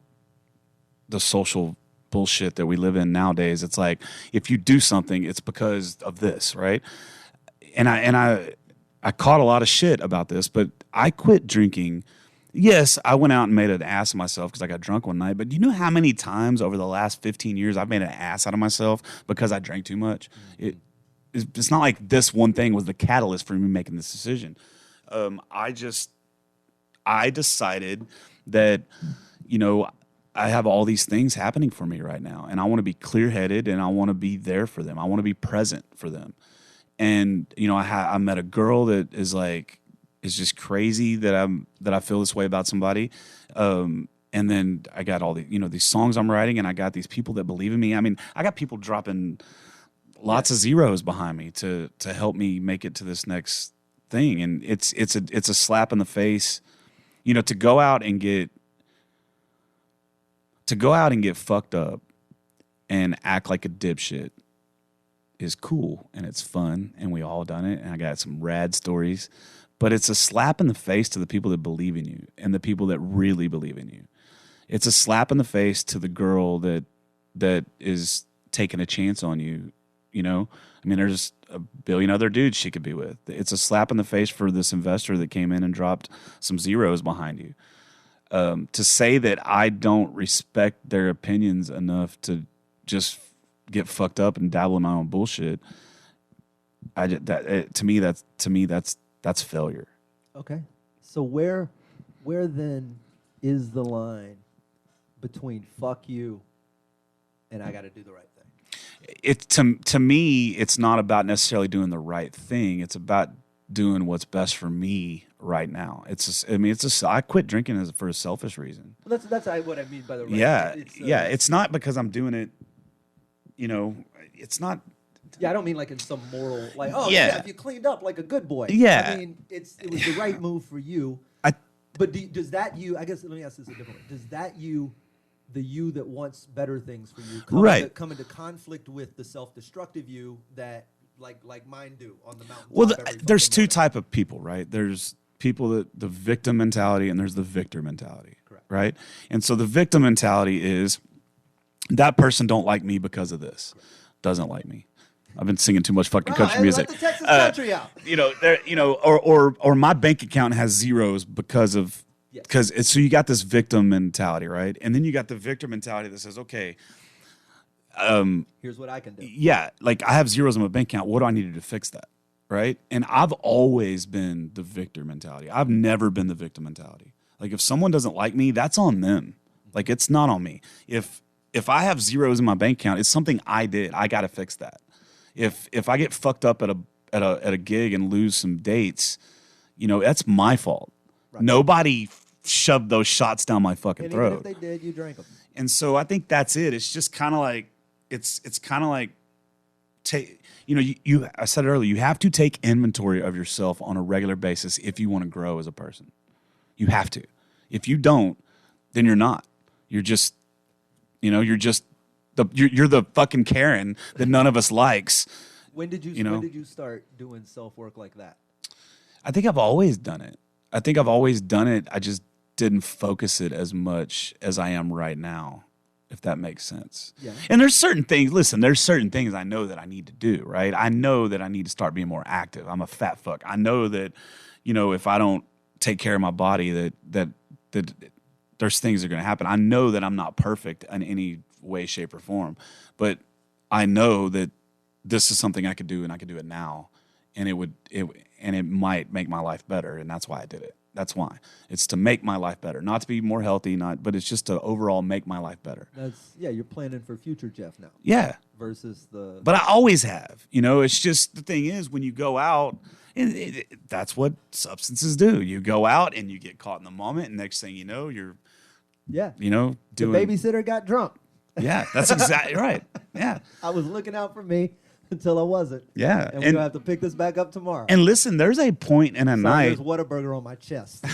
the social bullshit that we live in nowadays. It's like, if you do something, it's because of this, right? And I caught a lot of shit about this, but I quit drinking. Yes, I went out and made an ass of myself because I got drunk one night. But do you know how many times over the last 15 years I've made an ass out of myself because I drank too much? It's not like this one thing was the catalyst for me making this decision. I decided that, I have all these things happening for me right now, and I want to be clear-headed, and I want to be there for them. I want to be present for them. And I met a girl that is just crazy that I feel this way about somebody. And then I got all the these songs I'm writing, and I got these people that believe in me. I mean, I got people dropping lots of zeros behind me to help me make it to this next thing, and it's a slap in the face, to go out and get fucked up and act like a dipshit is cool, and it's fun, and we all done it, and I got some rad stories, but it's a slap in the face to the people that believe in you and the people that really believe in you. It's a slap in the face to the girl that is taking a chance on you. I mean, there's a billion other dudes she could be with. It's a slap in the face for this investor that came in and dropped some zeros behind you. To say that I don't respect their opinions enough to just get fucked up and dabble in my own bullshit, to me that's failure. Okay, so where then is the line between fuck you and I got to do the right thing? To me, it's not about necessarily doing the right thing. It's about doing what's best for me right now. I quit drinking for a selfish reason. Well, that's what I mean by the right. Yeah, it's not because I'm doing it. It's not. Yeah, I don't mean like in some moral, like, if you cleaned up like a good boy. Yeah, I mean it was the right move for you. But does that you? I guess let me ask this a different way. Does that you? The you that wants better things for you come into conflict with the self-destructive you that like mine do on the mountain. Well, there's two type of people, right? There's people that the victim mentality, and there's the victor mentality. Correct. Right? And so the victim mentality is that person don't like me because of this. Correct. Doesn't like me. I've been singing too much fucking country music. Let the Texas country out. Or my bank account has zeros because of. Because so you got this victim mentality, right? And then you got the victor mentality that says, okay, here's what I can do. Yeah, like I have zeros in my bank account. What do I need to do to fix that, right? And I've always been the victor mentality. I've never been the victim mentality. Like if someone doesn't like me, that's on them. Like it's not on me. If I have zeros in my bank account, it's something I did. I got to fix that. If I get fucked up at a gig and lose some dates, that's my fault. Right. Nobody shoved those shots down my fucking throat. Even if they did, you drank them. And so I think that's it. It's just kind of like it's kind of like I said it earlier, you have to take inventory of yourself on a regular basis if you want to grow as a person. You have to. If you don't, then you're not. You're just you're the fucking Karen that none of us likes. When did you start doing self-work like that? I think I've always done it. I just didn't focus it as much as I am right now, if that makes sense. Yeah. And there's certain things I know that I need to do, right? I know that I need to start being more active. I'm a fat fuck. I know that, if I don't take care of my body, that there's things that are going to happen. I know that I'm not perfect in any way, shape, or form, but I know that this is something I could do, and I could do it now, and it might make my life better, and that's why I did it. That's why. It's to make my life better, not to be more healthy, but it's just to overall make my life better. You're planning for future Jeff now. Yeah. Versus the. But I always have. It's just the thing is when you go out, and that's what substances do. You go out and you get caught in the moment, and next thing you know, you're. Yeah. Doing. The babysitter got drunk. Yeah, that's exactly right. Yeah. I was looking out for me until I wasn't. Yeah. And we're going to have to pick this back up tomorrow. And listen, there's a point in a night. There's Whataburger on my chest.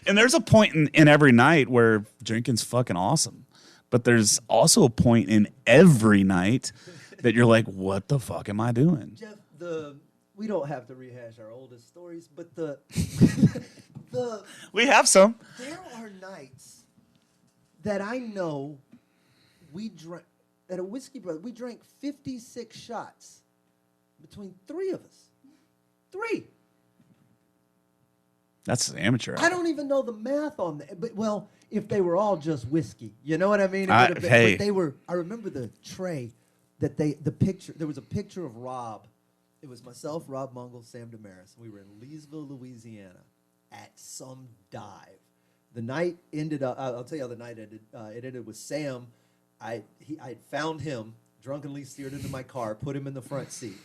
And there's a point in every night where drinking's fucking awesome. But there's also a point in every night that you're like, what the fuck am I doing? Jeff, we don't have to rehash our oldest stories, but we have some. There are nights that I know we drank at a Whiskey Brother. We drank 56 shots between three of us. 3. That's amateur. I don't even know the math on that. But if they were all just whiskey, you know what I mean? Hey. But they were. I remember the tray that the picture. There was a picture of Rob. It was myself, Rob Mungle, Sam Damaris. We were in Leesville, Louisiana, at some dive. The night ended up. I'll tell you how the night ended. It ended with Sam. I found him, drunkenly steered into my car, put him in the front seat,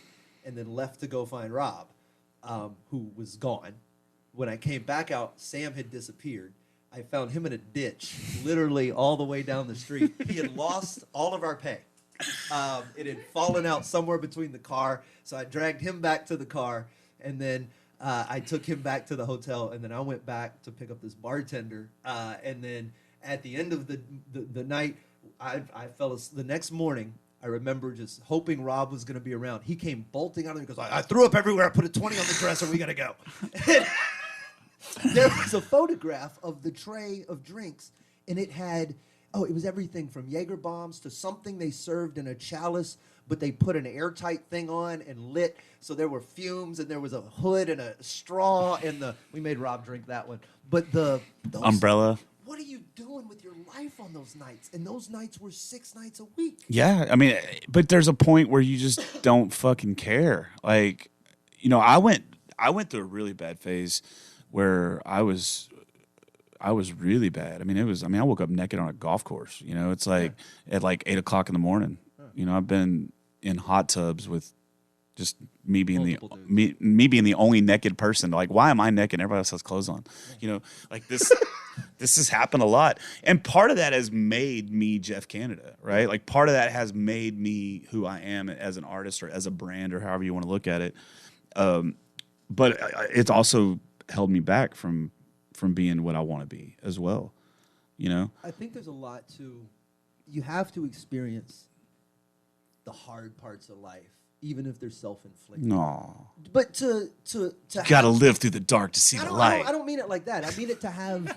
and then left to go find Rob, who was gone. When I came back out, Sam had disappeared. I found him in a ditch, literally all the way down the street. He had lost all of our pay. It had fallen out somewhere between the car, so I dragged him back to the car, and then I took him back to the hotel, and then I went back to pick up this bartender, and then at the end of the night, I fell asleep. The next morning, I remember just hoping Rob was going to be around. He came bolting out of me because I threw up everywhere. I put a 20 on the dresser. We got to go. There was a photograph of the tray of drinks, and it had, it was everything from Jaeger bombs to something they served in a chalice, but they put an airtight thing on and lit, so there were fumes, and there was a hood and a straw, and we made Rob drink that one. But those umbrella. What are you doing with your life on those nights? And those nights were 6 nights a week. Yeah, I mean, but there's a point where you just don't fucking care. Like, I went through a really bad phase where I was really bad. I mean, I woke up naked on a golf course. It's like at like 8 o'clock in the morning. I've been in hot tubs with just me being me being the only naked person. Like, why am I naked? Everybody else has clothes on. Like this. This has happened a lot. And part of that has made me Jeff Canada, right? Like part of that has made me who I am as an artist or as a brand or however you want to look at it. But it's also held me back from being what I want to be as well, I think there's a lot you have to experience the hard parts of life, even if they're self-inflicted. No. But to you got to live through the dark to see the light. I don't mean it like that. I mean it to have,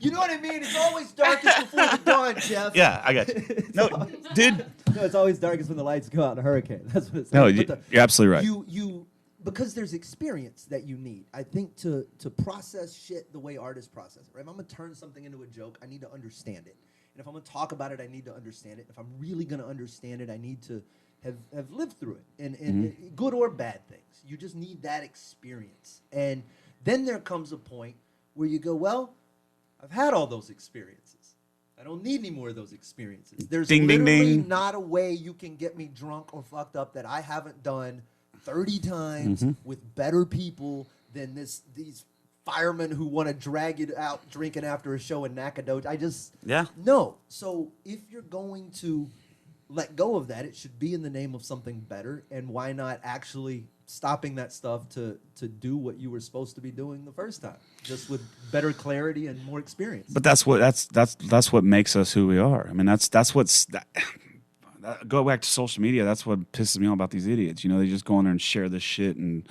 you know what I mean? It's always darkest before the dawn, Jeff. Yeah, I got you. No, dude. No, it's always darkest when the lights go out in a hurricane. That's what it's like. No, you're absolutely right. You because there's experience that you need. I think to process shit the way artists process it, right? If I'm going to turn something into a joke, I need to understand it. And if I'm going to talk about it, I need to understand it. If I'm really going to understand it, I need to have lived through it, and good or bad things. You just need that experience. And then there comes a point where you go, well, I've had all those experiences. I don't need any more of those experiences. There's literally not a way you can get me drunk or fucked up that I haven't done 30 times with better people than these firemen who want to drag you out drinking after a show in Nacogdoches. No. So if you're going to let go of that. It should be in the name of something better. And why not actually stopping that stuff to do what you were supposed to be doing the first time, just with better clarity and more experience? But that's what makes us who we are. I mean, go back to social media. That's what pisses me off about these idiots. You know, they just go on there and share this shit and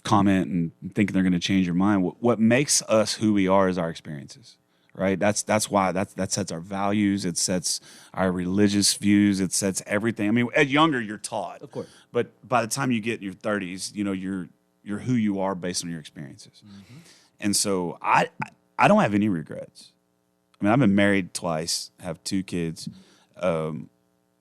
comment and think they're going to change your mind. What makes us who we are is our experiences, right? That's why that sets our values. It sets our religious views. It sets everything. I mean, at younger you're taught, Of course. but by the time you get in your 30s, you know you're who you are based on your experiences. Mm-hmm. And so I don't have any regrets. I mean, I've been married twice, have 2 kids.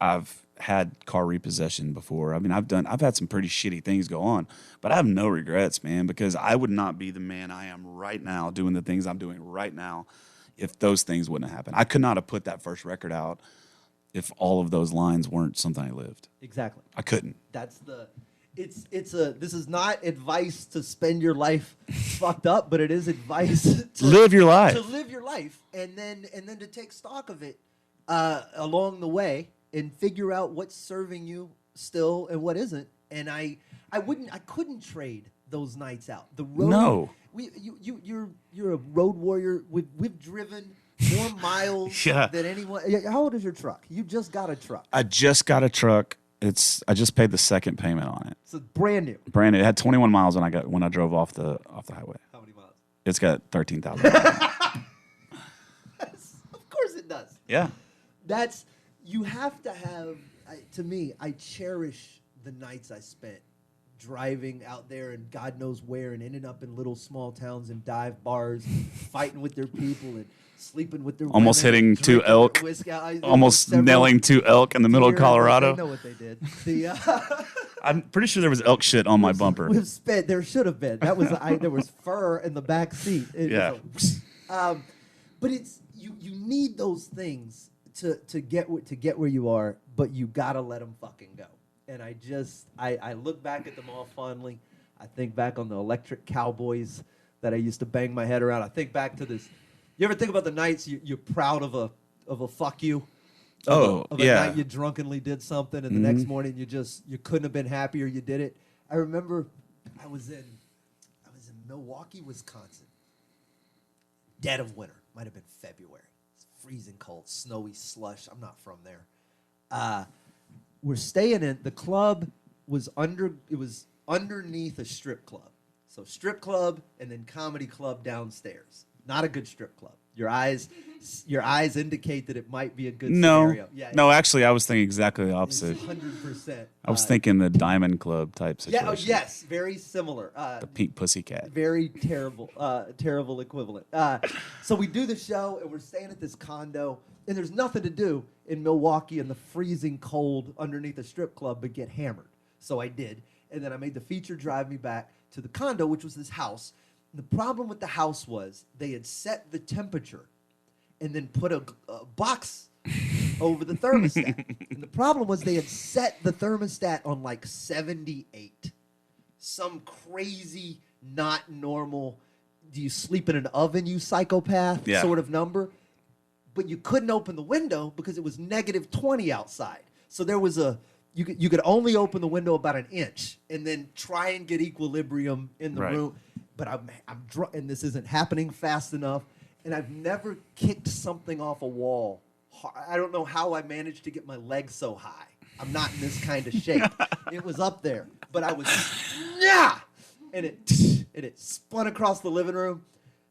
I've had car repossession before. I mean, I've had some pretty shitty things go on, but I have no regrets, man, because I would not be the man I am right now doing the things I'm doing right now if those things wouldn't have happened. I could not have put that first record out if all of those lines weren't something I lived. Exactly. I couldn't. This is not advice to spend your life fucked up, but it is advice to live your life. To live your life and then to take stock of it along the way and figure out what's serving you still and what isn't. And I couldn't trade those nights out. The road. No. You're a road warrior. We've driven more miles than anyone. How old is your truck? You just got a truck. I just got a truck. I just paid the second payment on it. So brand new. Brand new. It had 21 miles when I drove off the highway. How many miles? It's got 13,000. Of course it does. Yeah. You have to have. To me, I cherish the nights I spent driving out there and God knows where and ending up in little small towns and dive bars, fighting with their people and sleeping with their almost women, hitting 2 elk, almost nailing 2 elk in the middle of Colorado. I know what they did. I'm pretty sure there was elk shit on my bumper. There should have been. That was there was fur in the back seat. But it's you need those things to get where you are, but you gotta let them fucking go. And I look back at them all fondly. I think back on the electric cowboys that I used to bang my head around. I think back to this. You ever think about the nights you're proud of a fuck you? Of a night you drunkenly did something, and the next morning you couldn't have been happier you did it. I remember I was in Milwaukee, Wisconsin. Dead of winter. Might have been February. It's freezing cold, snowy slush. I'm not from there. We're staying in the club was underneath a strip club. So strip club and then comedy club downstairs. Not a good strip club. Your eyes indicate that it might be a good scenario. No, actually, I was thinking exactly the opposite. 100%. I was thinking the Diamond Club type situation. Yes, very similar. The Pink Pussycat. Very terrible, terrible equivalent. So we do the show, and we're staying at this condo, and there's nothing to do in Milwaukee in the freezing cold underneath a strip club but get hammered. So I did, and then I made the feature drive me back to the condo, which was this house. The problem with the house was they had set the temperature and then put a box over the thermostat. And the problem was they had set the thermostat on like 78. Some crazy, not normal, do you sleep in an oven, you psychopath sort of number. But you couldn't open the window because it was negative 20 outside. So there was you could only open the window about an inch and then try and get equilibrium in the room. But I'm drunk, and this isn't happening fast enough. And I've never kicked something off a wall. I don't know how I managed to get my legs so high. I'm not in this kind of shape. It was up there, but I was, and it spun across the living room.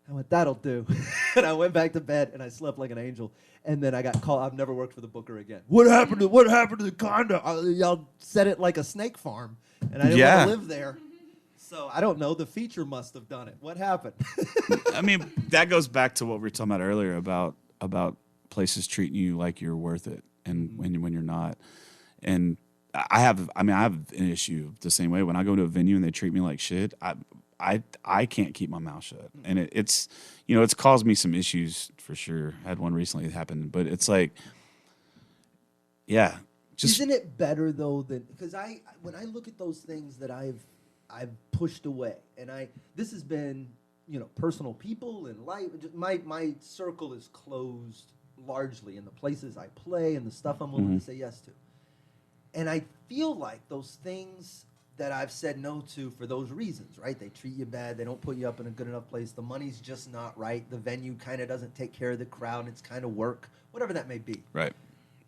I went, that'll do. And I went back to bed, and I slept like an angel. And then I got called. I've never worked for the Booker again. What happened to the condo? Y'all set it like a snake farm, and I didn't want to live there. So I don't know. The feature must have done it. What happened? I mean, that goes back to what we were talking about earlier about places treating you like you're worth it, and when you're not. And I have an issue the same way. When I go to a venue and they treat me like shit, I can't keep my mouth shut, and it's caused me some issues for sure. I had one recently that happened, but it's like, isn't it better though than because when I look at those things that I've pushed away, and this has been personal people and life. My circle is closed largely in the places I play and the stuff I'm willing to say yes to. And I feel like those things that I've said no to for those reasons, right? They treat you bad. They don't put you up in a good enough place. The money's just not right. The venue kind of doesn't take care of the crowd. And it's kind of work, whatever that may be. Right.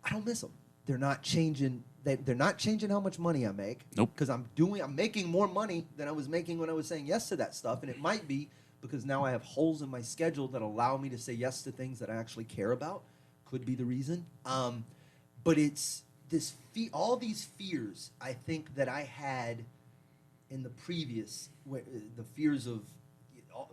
I don't miss them. They're not changing. They're not changing how much money I make. Nope. Because I'm making more money than I was making when I was saying yes to that stuff. And it might be because now I have holes in my schedule that allow me to say yes to things that I actually care about. Could be the reason. But it's all these fears I think that I had in the previous, the fears of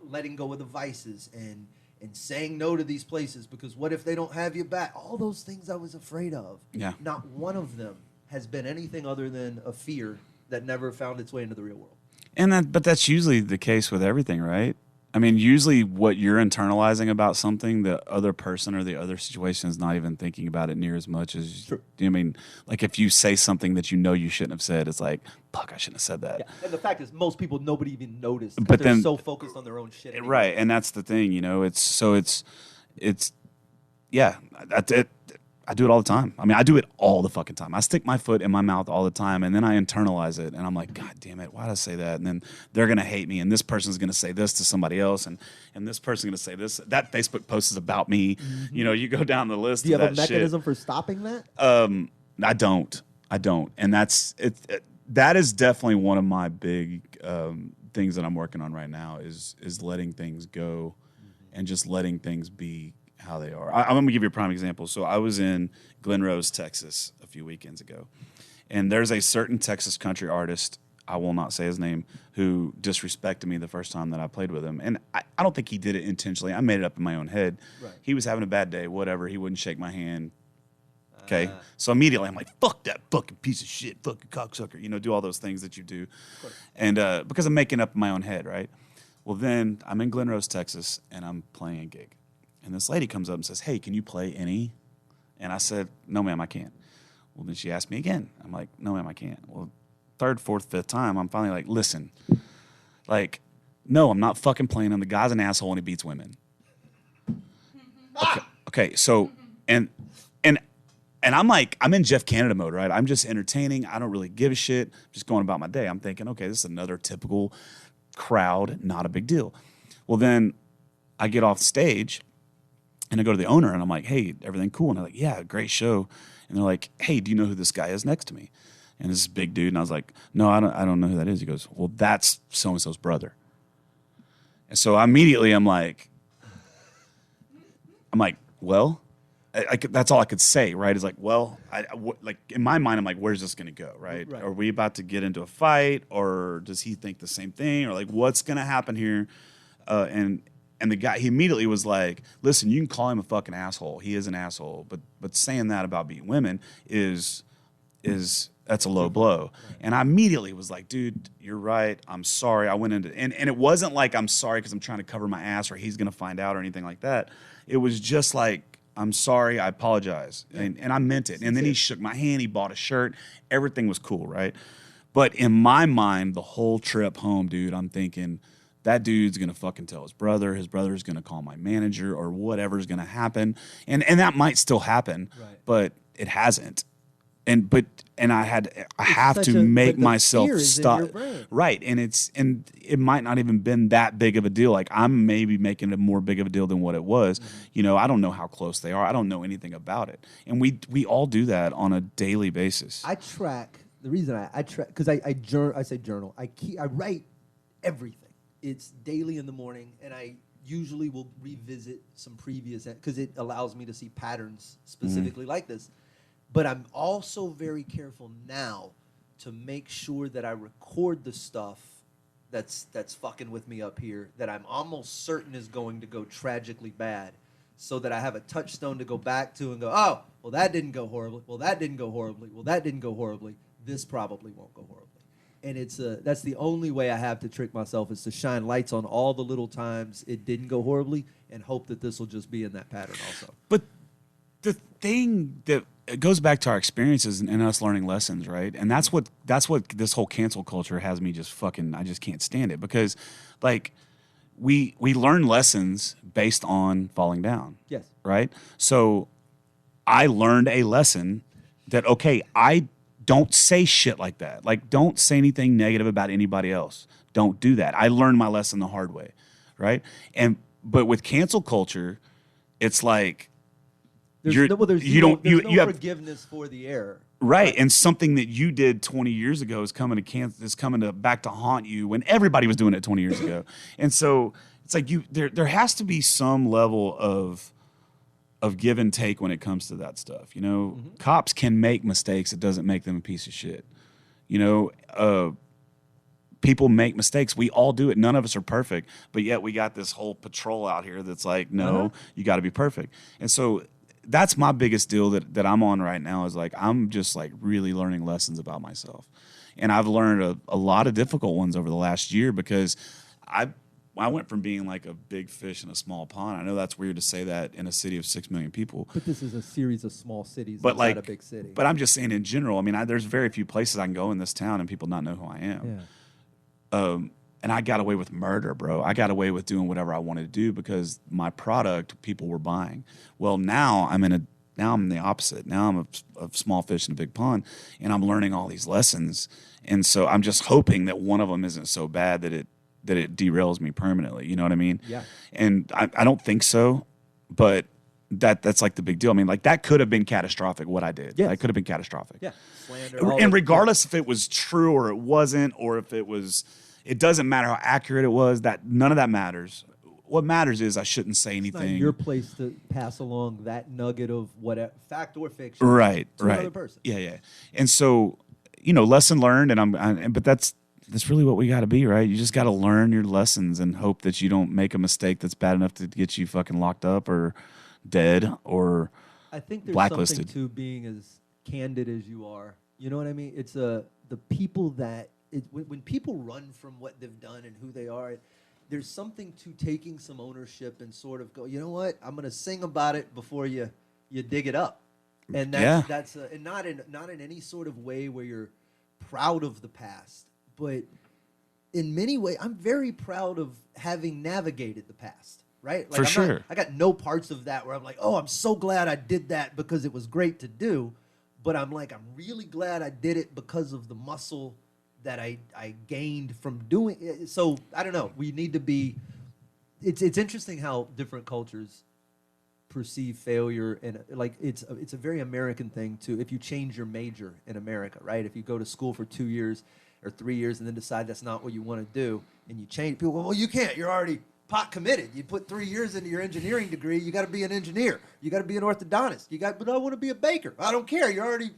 letting go of the vices and saying no to these places because what if they don't have you back? All those things I was afraid of. Yeah. Not one of them has been anything other than a fear that never found its way into the real world. But that's usually the case with everything, right? I mean, usually what you're internalizing about something, the other person or the other situation is not even thinking about it near as much as. True. I mean, like if you say something that you know you shouldn't have said, it's like, fuck, I shouldn't have said that. Yeah. And the fact is, most people, nobody even noticed. But they're then, so focused on their own shit. Anyway. Right, and that's the thing, you know. Yeah, that's it. I do it all the time. I mean, I do it all the fucking time. I stick my foot in my mouth all the time, and then I internalize it, and I'm like, God damn it, why did I say that? And then they're going to hate me, and this person's going to say this to somebody else, and this person's going to say this. That Facebook post is about me. Mm-hmm. You know, you go down the list Do you of have a that mechanism shit. for stopping that? I don't. And that's it. That is definitely one of my big things that I'm working on right now is letting things go and just letting things be how they are. I'm going to give you a prime example. So I was in Glen Rose, Texas a few weekends ago, and there's a certain Texas country artist, I will not say his name, who disrespected me the first time that I played with him. And I don't think he did it intentionally. I made it up in my own head. Right. He was having a bad day, whatever. He wouldn't shake my hand. Okay. So immediately I'm like, fuck that fucking piece of shit, fucking cocksucker. You know, do all those things that you do. And because I'm making up in my own head, right? Well, then I'm in Glen Rose, Texas, and I'm playing a gig. And this lady comes up and says, hey, can you play any? And I said, no, ma'am, I can't. Well, then she asked me again. I'm like, no, ma'am, I can't. Well, third, fourth, fifth time, I'm finally like, listen, like, no, I'm not fucking playing him. The guy's an asshole and he beats women. Okay, so, and I'm like, I'm in Jeff Canada mode, right? I'm just entertaining. I don't really give a shit. Just going about my day. I'm thinking, okay, this is another typical crowd, not a big deal. Well, then I get off stage and I go to the owner and I'm like, hey, everything cool? And they're like, yeah, great show. And they're like, hey, do you know who this guy is next to me? And this big dude. And I was like, no, I don't know who that is. He goes, well, that's so-and-so's brother. And so immediately I'm like, well, that's all I could say, right? Is like, well, like in my mind, I'm like, where's this going to go, right? Are we about to get into a fight, or does he think the same thing, or like, what's going to happen here? And the guy, he immediately was like, listen, you can call him a fucking asshole. He is an asshole, but saying that about beating women is that's a low blow. And I immediately was like, dude, you're right. I'm sorry. I went into and it wasn't like I'm sorry because I'm trying to cover my ass or he's going to find out or anything like that. It was just like, I'm sorry, I apologize. And I meant it. And then he shook my hand, he bought a shirt, everything was cool, right? But in my mind, the whole trip home, dude, I'm thinking, that dude's going to fucking tell his brother's going to call my manager or whatever's going to happen. And that might still happen, but it hasn't. And I have to make myself stop. Right. And it might not even been that big of a deal. Like I'm maybe making it more big of a deal than what it was. Mm-hmm. You know, I don't know how close they are. I don't know anything about it. And we all do that on a daily basis. I track. The reason I track, because I say journal. I write everything. It's daily in the morning, and I usually will revisit some previous, because it allows me to see patterns specifically like this. But I'm also very careful now to make sure that I record the stuff that's fucking with me up here that I'm almost certain is going to go tragically bad, so that I have a touchstone to go back to and go, oh, well, that didn't go horribly. Well, that didn't go horribly. Well, that didn't go horribly. This probably won't go horribly. And that's the only way I have to trick myself, is to shine lights on all the little times it didn't go horribly and hope that this will just be in that pattern also. But the thing that it goes back to our experiences and us learning lessons, right? And that's what this whole cancel culture has me just fucking, I just can't stand it, because like we learn lessons based on falling down. Yes. right? So I learned a lesson that, okay, I don't say shit like that. Like, don't say anything negative about anybody else. Don't do that. I learned my lesson the hard way, right? But with cancel culture, it's like There's you no have forgiveness for the error. right, and something that you did 20 years ago is coming to back to haunt you when everybody was doing it 20 years ago. And so it's like there has to be some level of give and take when it comes to that stuff. You know, cops can make mistakes. It doesn't make them a piece of shit. You know, people make mistakes. We all do it. None of us are perfect, but yet we got this whole patrol out here that's like, no, you got to be perfect. And so that's my biggest deal that I'm on right now is like, I'm just like really learning lessons about myself. And I've learned a lot of difficult ones over the last year because I went from being like a big fish in a small pond. I know that's weird to say that in a city of 6 million people. But this is a series of small cities, but not a big city. But I'm just saying in general, I mean, there's very few places I can go in this town and people not know who I am. Yeah. And I got away with murder, bro. I got away with doing whatever I wanted to do because my product people were buying. Well, now I'm the opposite. Now I'm a small fish in a big pond, and I'm learning all these lessons. And so I'm just hoping that one of them isn't so bad that it derails me permanently. You know what I mean? Yeah. And I don't think so, but that's like the big deal. I mean, like that could have been catastrophic. What I did, yes. That could have been catastrophic. Yeah. Slander, and regardless if it was true or it wasn't, or if it was. It doesn't matter how accurate it was. That none of that matters. What matters is I shouldn't say anything. It's not your place to pass along that nugget of whatever fact or fiction, right? to another person. Yeah. And so, you know, lesson learned. But that's really what we got to be, right? You just got to learn your lessons and hope that you don't make a mistake that's bad enough to get you fucking locked up or dead or I think there's blacklisted. something to being as candid as you are. You know what I mean? It's the people that. When people run from what they've done and who they are, there's something to taking some ownership and sort of go, you know what? I'm going to sing about it before you dig it up, and that's and not in any sort of way where you're proud of the past, but in many ways, I'm very proud of having navigated the past. Right? Like, For sure. I got no parts of that where I'm like, oh, I'm so glad I did that because it was great to do, but I'm really glad I did it because of the muscle that I gained from doing it. So I don't know. We need to be. It's interesting how different cultures perceive failure, and like it's a very American thing too. If you change your major in America, right? If you go to school for 2 years or 3 years and then decide that's not what you want to do, and you change, people go, well, you can't. You're already pot committed. You put 3 years into your engineering degree. You got to be an engineer. You got to be an orthodontist. But I want to be a baker. I don't care. You're already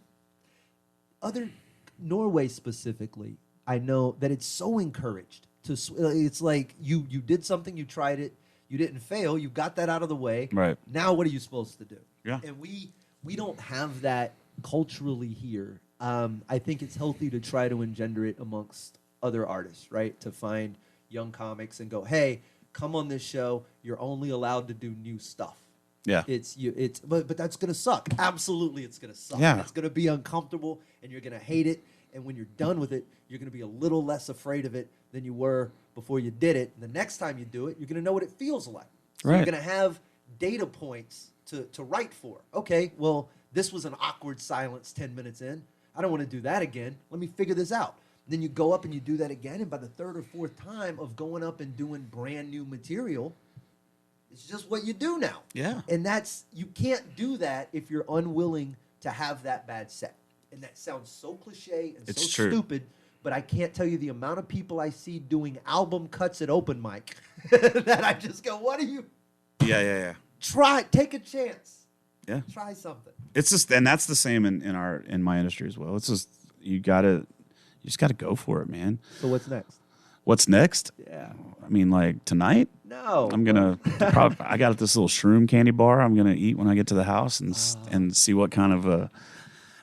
Norway specifically, I know that it's so encouraged to. It's like you did something, you tried it, you didn't fail, you got that out of the way. Right. Now, what are you supposed to do? Yeah. And we don't have that culturally here. I think it's healthy to try to engender it amongst other artists, right? To find young comics and go, hey, come on this show. You're only allowed to do new stuff. Yeah. But that's gonna suck. Absolutely, it's gonna suck. Yeah. It's gonna be uncomfortable, and you're gonna hate it. And when you're done with it, you're gonna be a little less afraid of it than you were before you did it. And the next time you do it, you're gonna know what it feels like. So Right. You're gonna have data points to write for. Okay, well, this was an awkward silence 10 minutes in. I don't want to do that again. Let me figure this out. And then you go up and you do that again, and by the third or fourth time of going up and doing brand new material, it's just what you do now. Yeah. And you can't do that if you're unwilling to have that bad set. And that sounds so cliche and It's so true. stupid, but I can't tell you the amount of people I see doing album cuts at open mic that I just go, what are you? Yeah. Take a chance. Yeah. Try something. It's just, and that's the same in my industry as well. It's just you just gotta go for it, man. So what's next? What's next? Yeah. I mean, like tonight, No. I'm gonna I got this little shroom candy bar. I'm gonna eat when I get to the house and see what kind of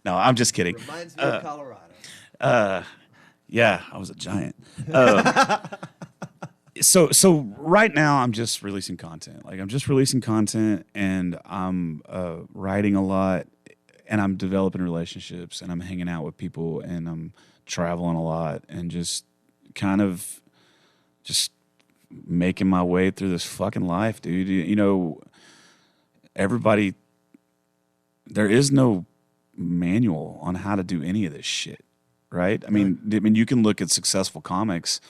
No, I'm just kidding. Reminds me of Colorado. Yeah, I was a giant. So right now I'm just releasing content. Like I'm just releasing content, and I'm writing a lot, and I'm developing relationships, and I'm hanging out with people, and I'm traveling a lot, and just kind of just making my way through this fucking life, dude. You know, everybody, there is no manual on how to do any of this shit, right? I mean, you can look at successful comics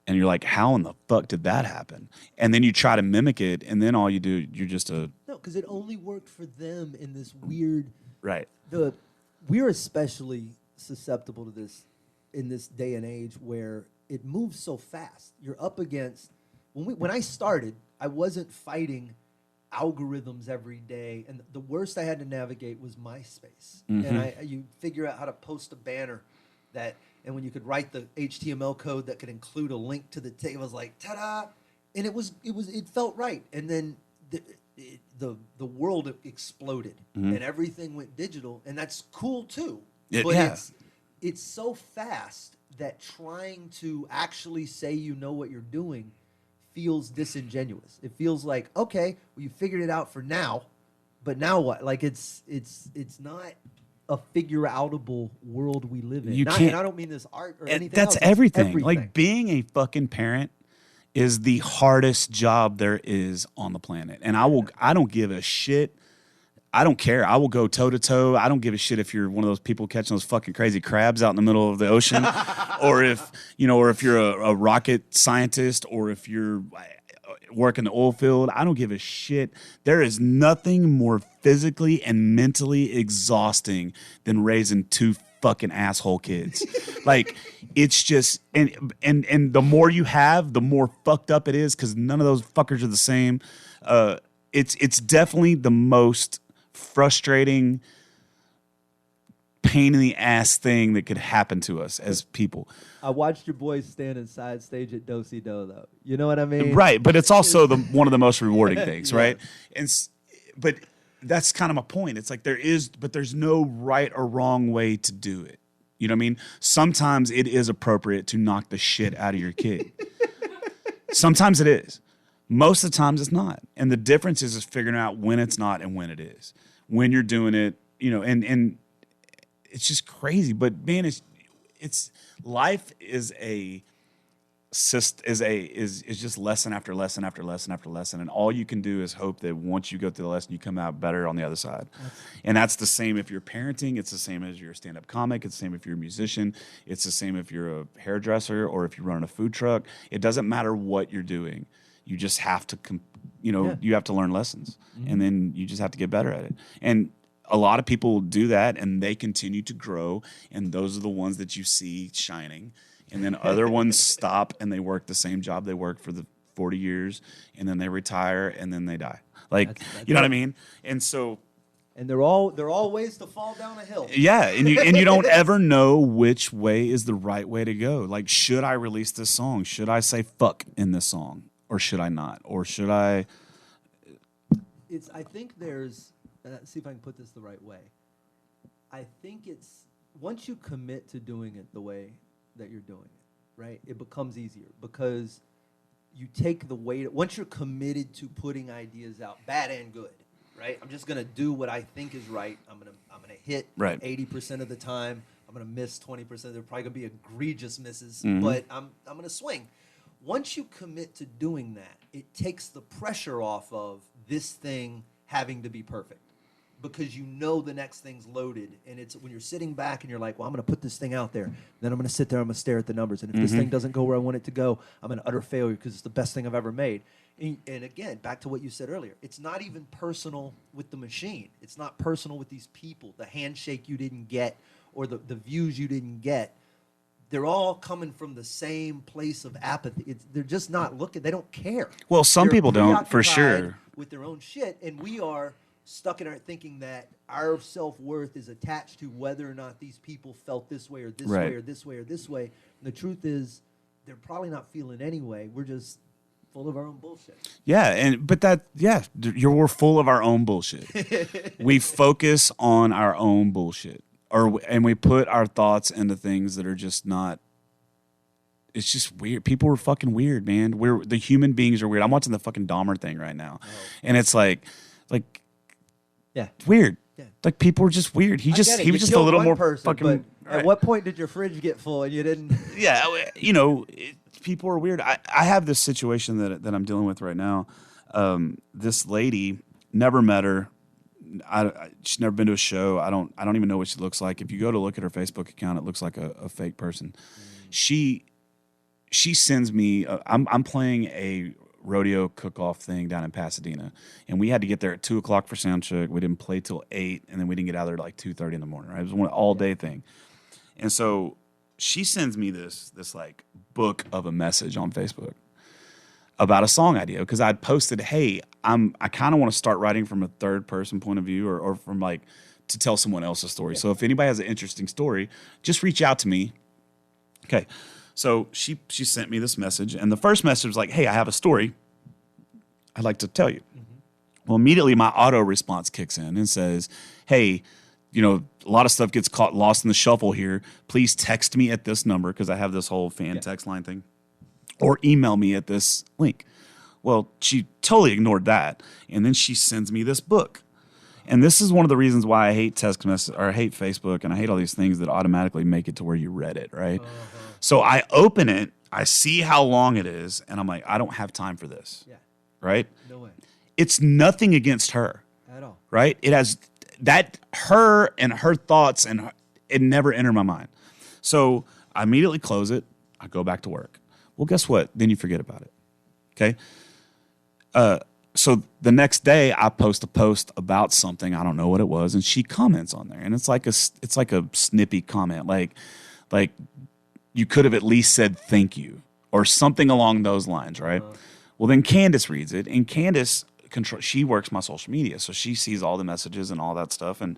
and you're like, how in the fuck did that happen? And then you try to mimic it, and then all you do, you're just a... No, because it only worked for them in this weird... Right. We're especially susceptible to this in this day and age where it moves so fast. You're up against... When I started, I wasn't fighting algorithms every day, and the worst I had to navigate was MySpace. And you figure out how to post a banner that... And when you could write the HTML code that could include a link to the it was like ta-da, and it felt right. And then the world exploded and everything went digital, and that's cool too. But it's so fast that trying to actually say you know what you're doing feels disingenuous. It feels like, okay, well, you figured it out for now, but now what? Like it's not a figure-outable world we live in. You can't, and I don't mean this art or anything that's else. everything. Like, being a fucking parent is the hardest job there is on the planet. And I don't give a shit. I don't care. I will go toe-to-toe. I don't give a shit if you're one of those people catching those fucking crazy crabs out in the middle of the ocean, or if you're a rocket scientist, or if you're work in the oil field. I don't give a shit. There is nothing more physically and mentally exhausting than raising two fucking asshole kids. Like, it's just, and the more you have, the more fucked up it is, because none of those fuckers are the same. It's definitely the most frustrating, pain in the ass thing that could happen to us as people. I watched your boys stand inside stage at Do-Si-Do, though. You know what I mean? Right, but it's also one of the most rewarding things, right? But that's kind of my point. It's like there's no right or wrong way to do it. You know what I mean? Sometimes it is appropriate to knock the shit out of your kid. Sometimes it is. Most of the times it's not. And the difference is figuring out when it's not and when it is. When you're doing it, and it's just crazy. But man, it's life is just lesson after lesson after lesson after lesson, and all you can do is hope that once you go through the lesson, you come out better on the other side. And that's the same if you're parenting. It's the same as you're a stand-up comic. It's the same if you're a musician. It's the same if you're a hairdresser or if you're running a food truck. It doesn't matter what you're doing. You just have to, you have to learn lessons, and then you just have to get better at it. And a lot of people do that, and they continue to grow, and those are the ones that you see shining. And then other ones stop, and they work the same job they worked for the 40 years, and then they retire, and then they die. Like, that's you know what I mean? And so... And they're all ways to fall down a hill. Yeah, and you don't ever know which way is the right way to go. Like, should I release this song? Should I say fuck in this song? Or should I not? Or should I... I think there's... see if I can put this the right way. I think it's... Once you commit to doing it the way that you're doing it, right, it becomes easier because you take the weight. Once you're committed to putting ideas out, bad and good, right? I'm just gonna do what I think is right. I'm gonna hit 80% of the time. I'm gonna miss 20%. There are probably gonna be egregious misses, but I'm gonna swing. Once you commit to doing that, it takes the pressure off of this thing having to be perfect. Because you know the next thing's loaded, and it's when you're sitting back and you're like, well, I'm going to put this thing out there, then I'm going to sit there, I'm going to stare at the numbers, and if this thing doesn't go where I want it to go, I'm an utter failure because it's the best thing I've ever made. And again, back to what you said earlier, it's not even personal with the machine. It's not personal with these people, the handshake you didn't get or the views you didn't get. They're all coming from the same place of apathy. They're just not looking. They don't care. Well, some people don't, for sure. With their own shit, and we are stuck in our thinking that our self-worth is attached to whether or not these people felt this way or this way or this way or this way. And the truth is, they're probably not feeling anyway. We're just full of our own bullshit. Yeah, we're full of our own bullshit. We focus on our own bullshit, and we put our thoughts into things that are just not. It's just weird. People are fucking weird, man. The human beings are weird. I'm watching the fucking Dahmer thing right now, and it's like. Yeah, weird. Yeah. Like, people were just weird. He was just a little more fucking. But at what point did your fridge get full and you didn't? Yeah, people are weird. I have this situation that I'm dealing with right now. This lady Never met her. She's never been to a show. I don't even know what she looks like. If you go to look at her Facebook account, it looks like a fake person. She sends me. I'm playing a rodeo cook-off thing down in Pasadena, and we had to get there at 2:00 for sound check. We didn't play till 8, and then we didn't get out of there like 2:30 in the morning. Right? It was one all-day thing, and so she sends me this like book of a message on Facebook about a song idea because I'd posted, hey, I kind of want to start writing from a third person point of view or from like to tell someone else's story. Yeah. So if anybody has an interesting story, just reach out to me. Okay. So she sent me this message, and the first message was like, hey, I have a story I'd like to tell you. Well, immediately my auto response kicks in and says, hey, you know, a lot of stuff gets lost in the shuffle here. Please text me at this number because I have this whole fan text line thing, or email me at this link. Well, she totally ignored that, and then she sends me this book. And this is one of the reasons why I hate text message or I hate Facebook and I hate all these things that automatically make it to where you read it, right? So I open it, I see how long it is, and I'm like, I don't have time for this. Yeah. Right? No way. It's nothing against her. At all. Right? It has that her and her thoughts, and it never entered my mind. So I immediately close it. I go back to work. Well, guess what? Then you forget about it. Okay? So the next day I post a post about something, I don't know what it was, and she comments on there. And it's like a snippy comment, like you could have at least said thank you or something along those lines, right? Well, then Candace reads it, and Candace she works my social media, so she sees all the messages and all that stuff, and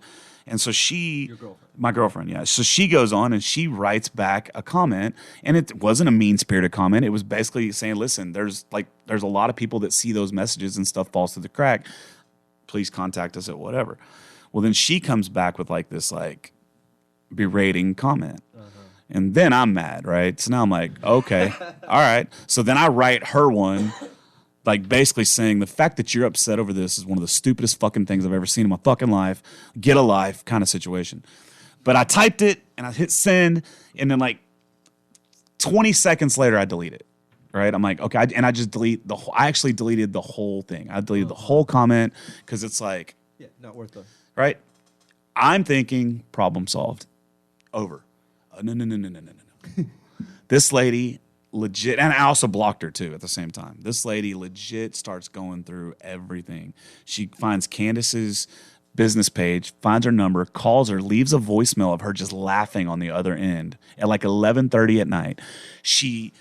so Your girlfriend. My girlfriend, yeah. So she goes on and she writes back a comment, and it wasn't a mean-spirited comment. It was basically saying, listen, there's a lot of people that see those messages and stuff falls through the crack. Please contact us at whatever. Well, then she comes back with like this like berating comment. And then I'm mad, right? So now I'm like, okay, all right. So then I write her one, like basically saying the fact that you're upset over this is one of the stupidest fucking things I've ever seen in my fucking life. Get a life kind of situation. But I typed it and I hit send, and then like 20 seconds later I delete it. Right? I'm like, okay, and I just I actually deleted the whole thing. I deleted the whole comment because it's like, yeah, not worth it. Right? I'm thinking problem solved. Over. No. This lady legit, and I also blocked her too at the same time. This lady legit starts going through everything. She finds Candace's business page, finds her number, calls her, leaves a voicemail of her just laughing on the other end at like 11:30 at night. She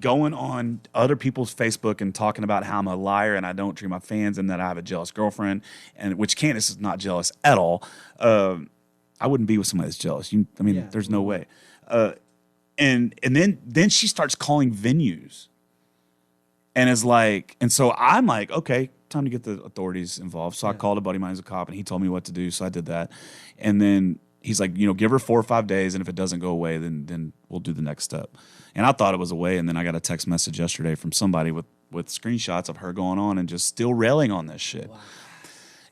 going on other people's Facebook and talking about how I'm a liar and I don't treat my fans and that I have a jealous girlfriend, and which Candace is not jealous at all. I wouldn't be with somebody that's jealous. There's no way. And then she starts calling venues, and is like, and so I'm like, okay, time to get the authorities involved. So I called a buddy of mine who's a cop, and he told me what to do. So I did that, and then he's like, give her 4 or 5 days, and if it doesn't go away, then we'll do the next step. And I thought it was away, and then I got a text message yesterday from somebody with screenshots of her going on and just still railing on this shit. Wow.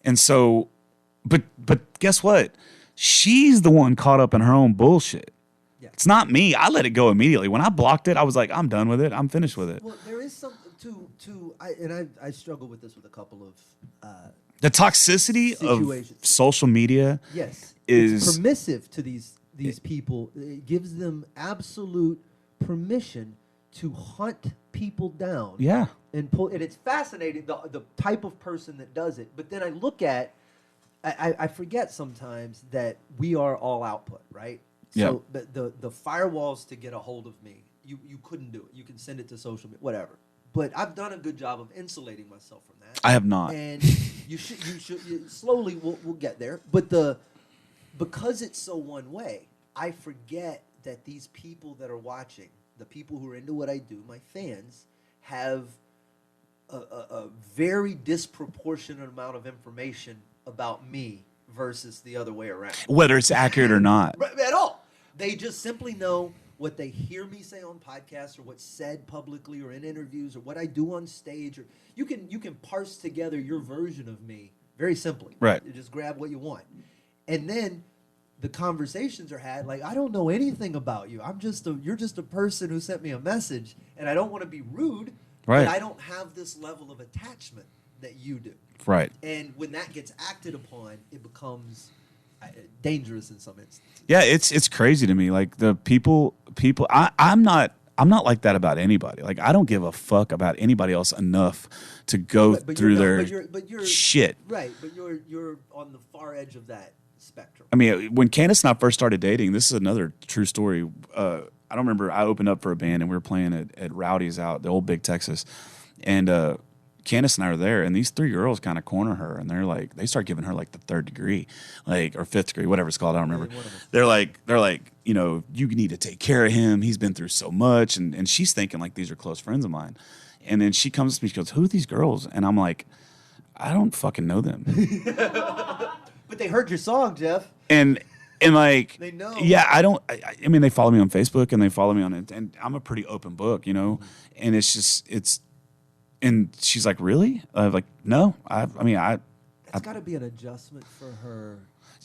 And so, but guess what? She's the one caught up in her own bullshit. Yeah. It's not me. I let it go immediately. When I blocked it, I was like, I'm done with it. I'm finished with it. Well, there is something I struggle with this with a couple of the toxicity situations. Of social media. Yes, is it's permissive to these people. It gives them absolute permission to hunt people down. Yeah, and pull. And it's fascinating the type of person that does it. But then I look at. I forget sometimes that we are all output, right? So the firewalls to get a hold of me, you couldn't do it. You can send it to social media, whatever. But I've done a good job of insulating myself from that. I have not. And you slowly we'll get there. But because it's so one way, I forget that these people that are watching, the people who are into what I do, my fans, have a very disproportionate amount of information about me versus the other way around. Whether it's accurate or not. At all. They just simply know what they hear me say on podcasts or what's said publicly or in interviews or what I do on stage. Or you can parse together your version of me very simply. Right. You just grab what you want. And then the conversations are had like, I don't know anything about you. You're just a person who sent me a message, and I don't want to be rude, right. but I don't have this level of attachment that you do. Right. And when that gets acted upon, it becomes dangerous in some instances. Yeah, it's crazy to me. Like the people. I'm not like that about anybody. Like I don't give a fuck about anybody else enough to go through their shit. Right, but you're on the far edge of that spectrum. I mean, when Candace and I first started dating, this is another true story. I don't remember. I opened up for a band and we were playing at Rowdy's out, the old Big Texas, and Candace and I are there, and these three girls kind of corner her, and they start giving her like the third degree, like or fifth degree, whatever it's called. I don't remember. They're like, you know, you need to take care of him. He's been through so much, and she's thinking like these are close friends of mine, and then she comes to me, she goes, "Who are these girls?" And I'm like, I don't fucking know them. But they heard your song, Jeff. And like, they know. Yeah, I mean, they follow me on Facebook and they follow me on it, and I'm a pretty open book, you know. And and she's like, really? I'm like, no. That's got to be an adjustment for her.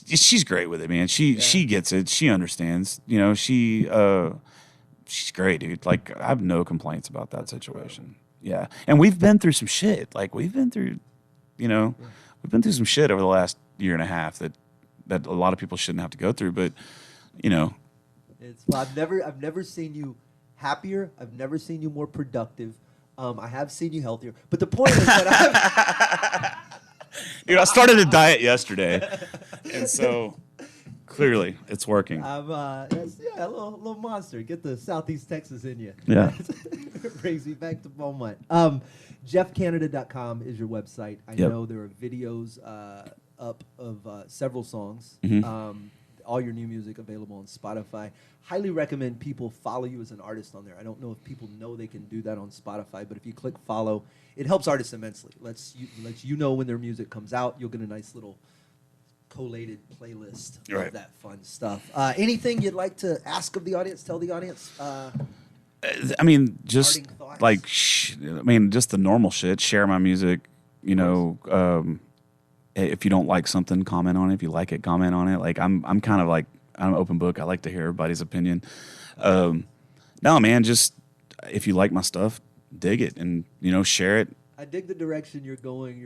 She's great with it, man. She gets it. She understands. You know, she's great, dude. Like, I have no complaints about that situation. Yeah, and we've been through some shit. Like, we've been through some shit over the last year and a half that a lot of people shouldn't have to go through. But, you know, I've never seen you happier. I've never seen you more productive. I have seen you healthier. But the point is that dude, I started a diet yesterday, and so clearly it's working. A little monster. Get the Southeast Texas in you. Yeah. Brings me back to Beaumont. JeffCanada.com is your website. I know there are videos up of several songs. Mm-hmm. All your new music available on Spotify. Highly recommend people follow you as an artist on there. I don't know if people know they can do that on Spotify, but if you click follow, it helps artists immensely. Lets you know when their music comes out. You'll get a nice little collated playlist of that fun stuff. Anything you'd like to ask of the audience? Tell the audience. I mean, just like, just the normal shit. Share my music. You know, if you don't like something, comment on it. If you like it, comment on it. Like I'm kind of like, I'm an open book. I like to hear everybody's opinion. No, man, just if you like my stuff, dig it and, you know, share it. I dig the direction you're going.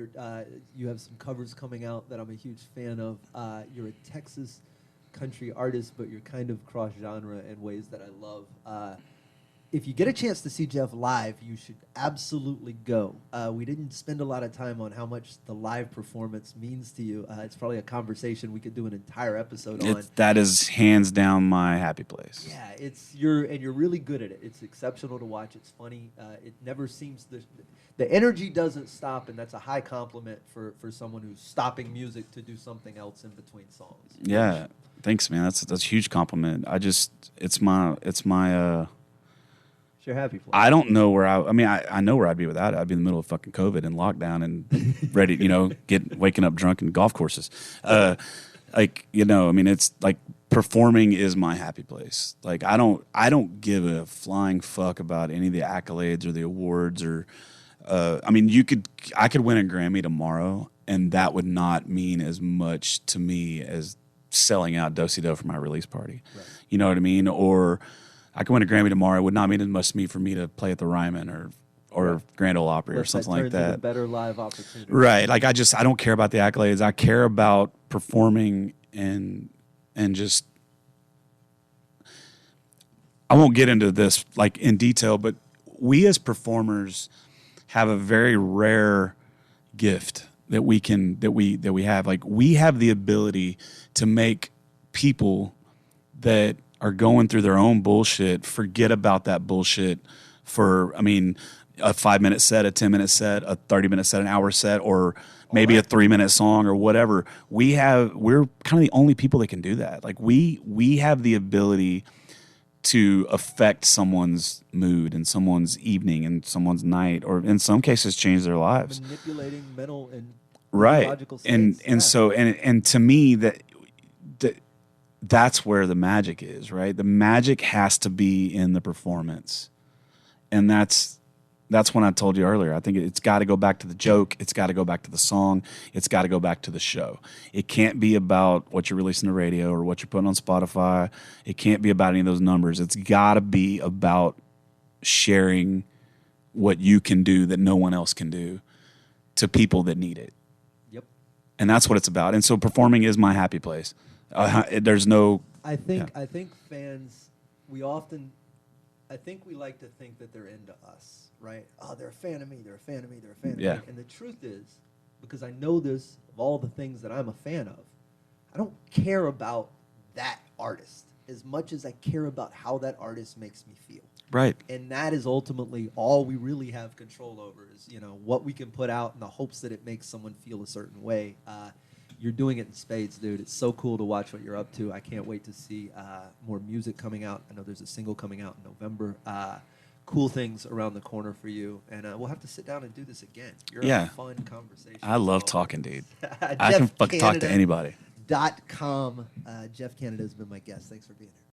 You have some covers coming out that I'm a huge fan of. You're a Texas country artist, but you're kind of cross-genre in ways that I love. If you get a chance to see Jeff live, you should absolutely go. We didn't spend a lot of time on how much the live performance means to you. It's probably a conversation we could do an entire episode on. That is hands down my happy place. Yeah, you're really good at it. It's exceptional to watch. It's funny. It never seems the energy doesn't stop, and that's a high compliment for someone who's stopping music to do something else in between songs. Yeah, thanks, man. That's a huge compliment. It's my. Sure, happy for I don't know where I know where I'd be without it. I'd be in the middle of fucking COVID and lockdown and ready, you know, waking up drunk in golf courses. Like, you know, I mean, it's like performing is my happy place. Like, I don't give a flying fuck about any of the accolades or the awards or, I mean, I could win a Grammy tomorrow and that would not mean as much to me as selling out Do-Si-Do for my release party. Right. You know what I mean? Or I could win a Grammy tomorrow. It would not mean as much to me for me to play at the Ryman or Grand Ole Opry or something like that. A better live opportunity. Right. Like I don't care about the accolades. I care about performing and just. I won't get into this like in detail, but we as performers have a very rare gift that we have. Like we have the ability to make people that are going through their own bullshit forget about that bullshit for, I mean, a 5-minute set, a 10-minute set, a 30-minute set, an hour set, or maybe a 3-minute song or whatever. We're kind of the only people that can do that. Like we have the ability to affect someone's mood and someone's evening and someone's night, or in some cases change their lives. Manipulating mental and logical states. And to me that's where the magic is, right? The magic has to be in the performance. And that's when I told you earlier. I think it's got to go back to the joke. It's got to go back to the song. It's got to go back to the show. It can't be about what you're releasing to radio or what you're putting on Spotify. It can't be about any of those numbers. It's got to be about sharing what you can do that no one else can do to people that need it. Yep. And that's what it's about. And so performing is my happy place. There's no. I think fans, we like to think that they're into us, right? Oh, they're a fan of me. They're a fan of me. They're a fan of me. And the truth is, because I know this of all the things that I'm a fan of, I don't care about that artist as much as I care about how that artist makes me feel. Right. And that is ultimately all we really have control over is, what we can put out in the hopes that it makes someone feel a certain way. You're doing it in spades, dude. It's so cool to watch what you're up to. I can't wait to see more music coming out. I know there's a single coming out in November. Cool things around the corner for you. And we'll have to sit down and do this again. You're a fun conversation. I love talking, dude. I can fucking talk to anybody. .com. Jeff Canada has been my guest. Thanks for being here.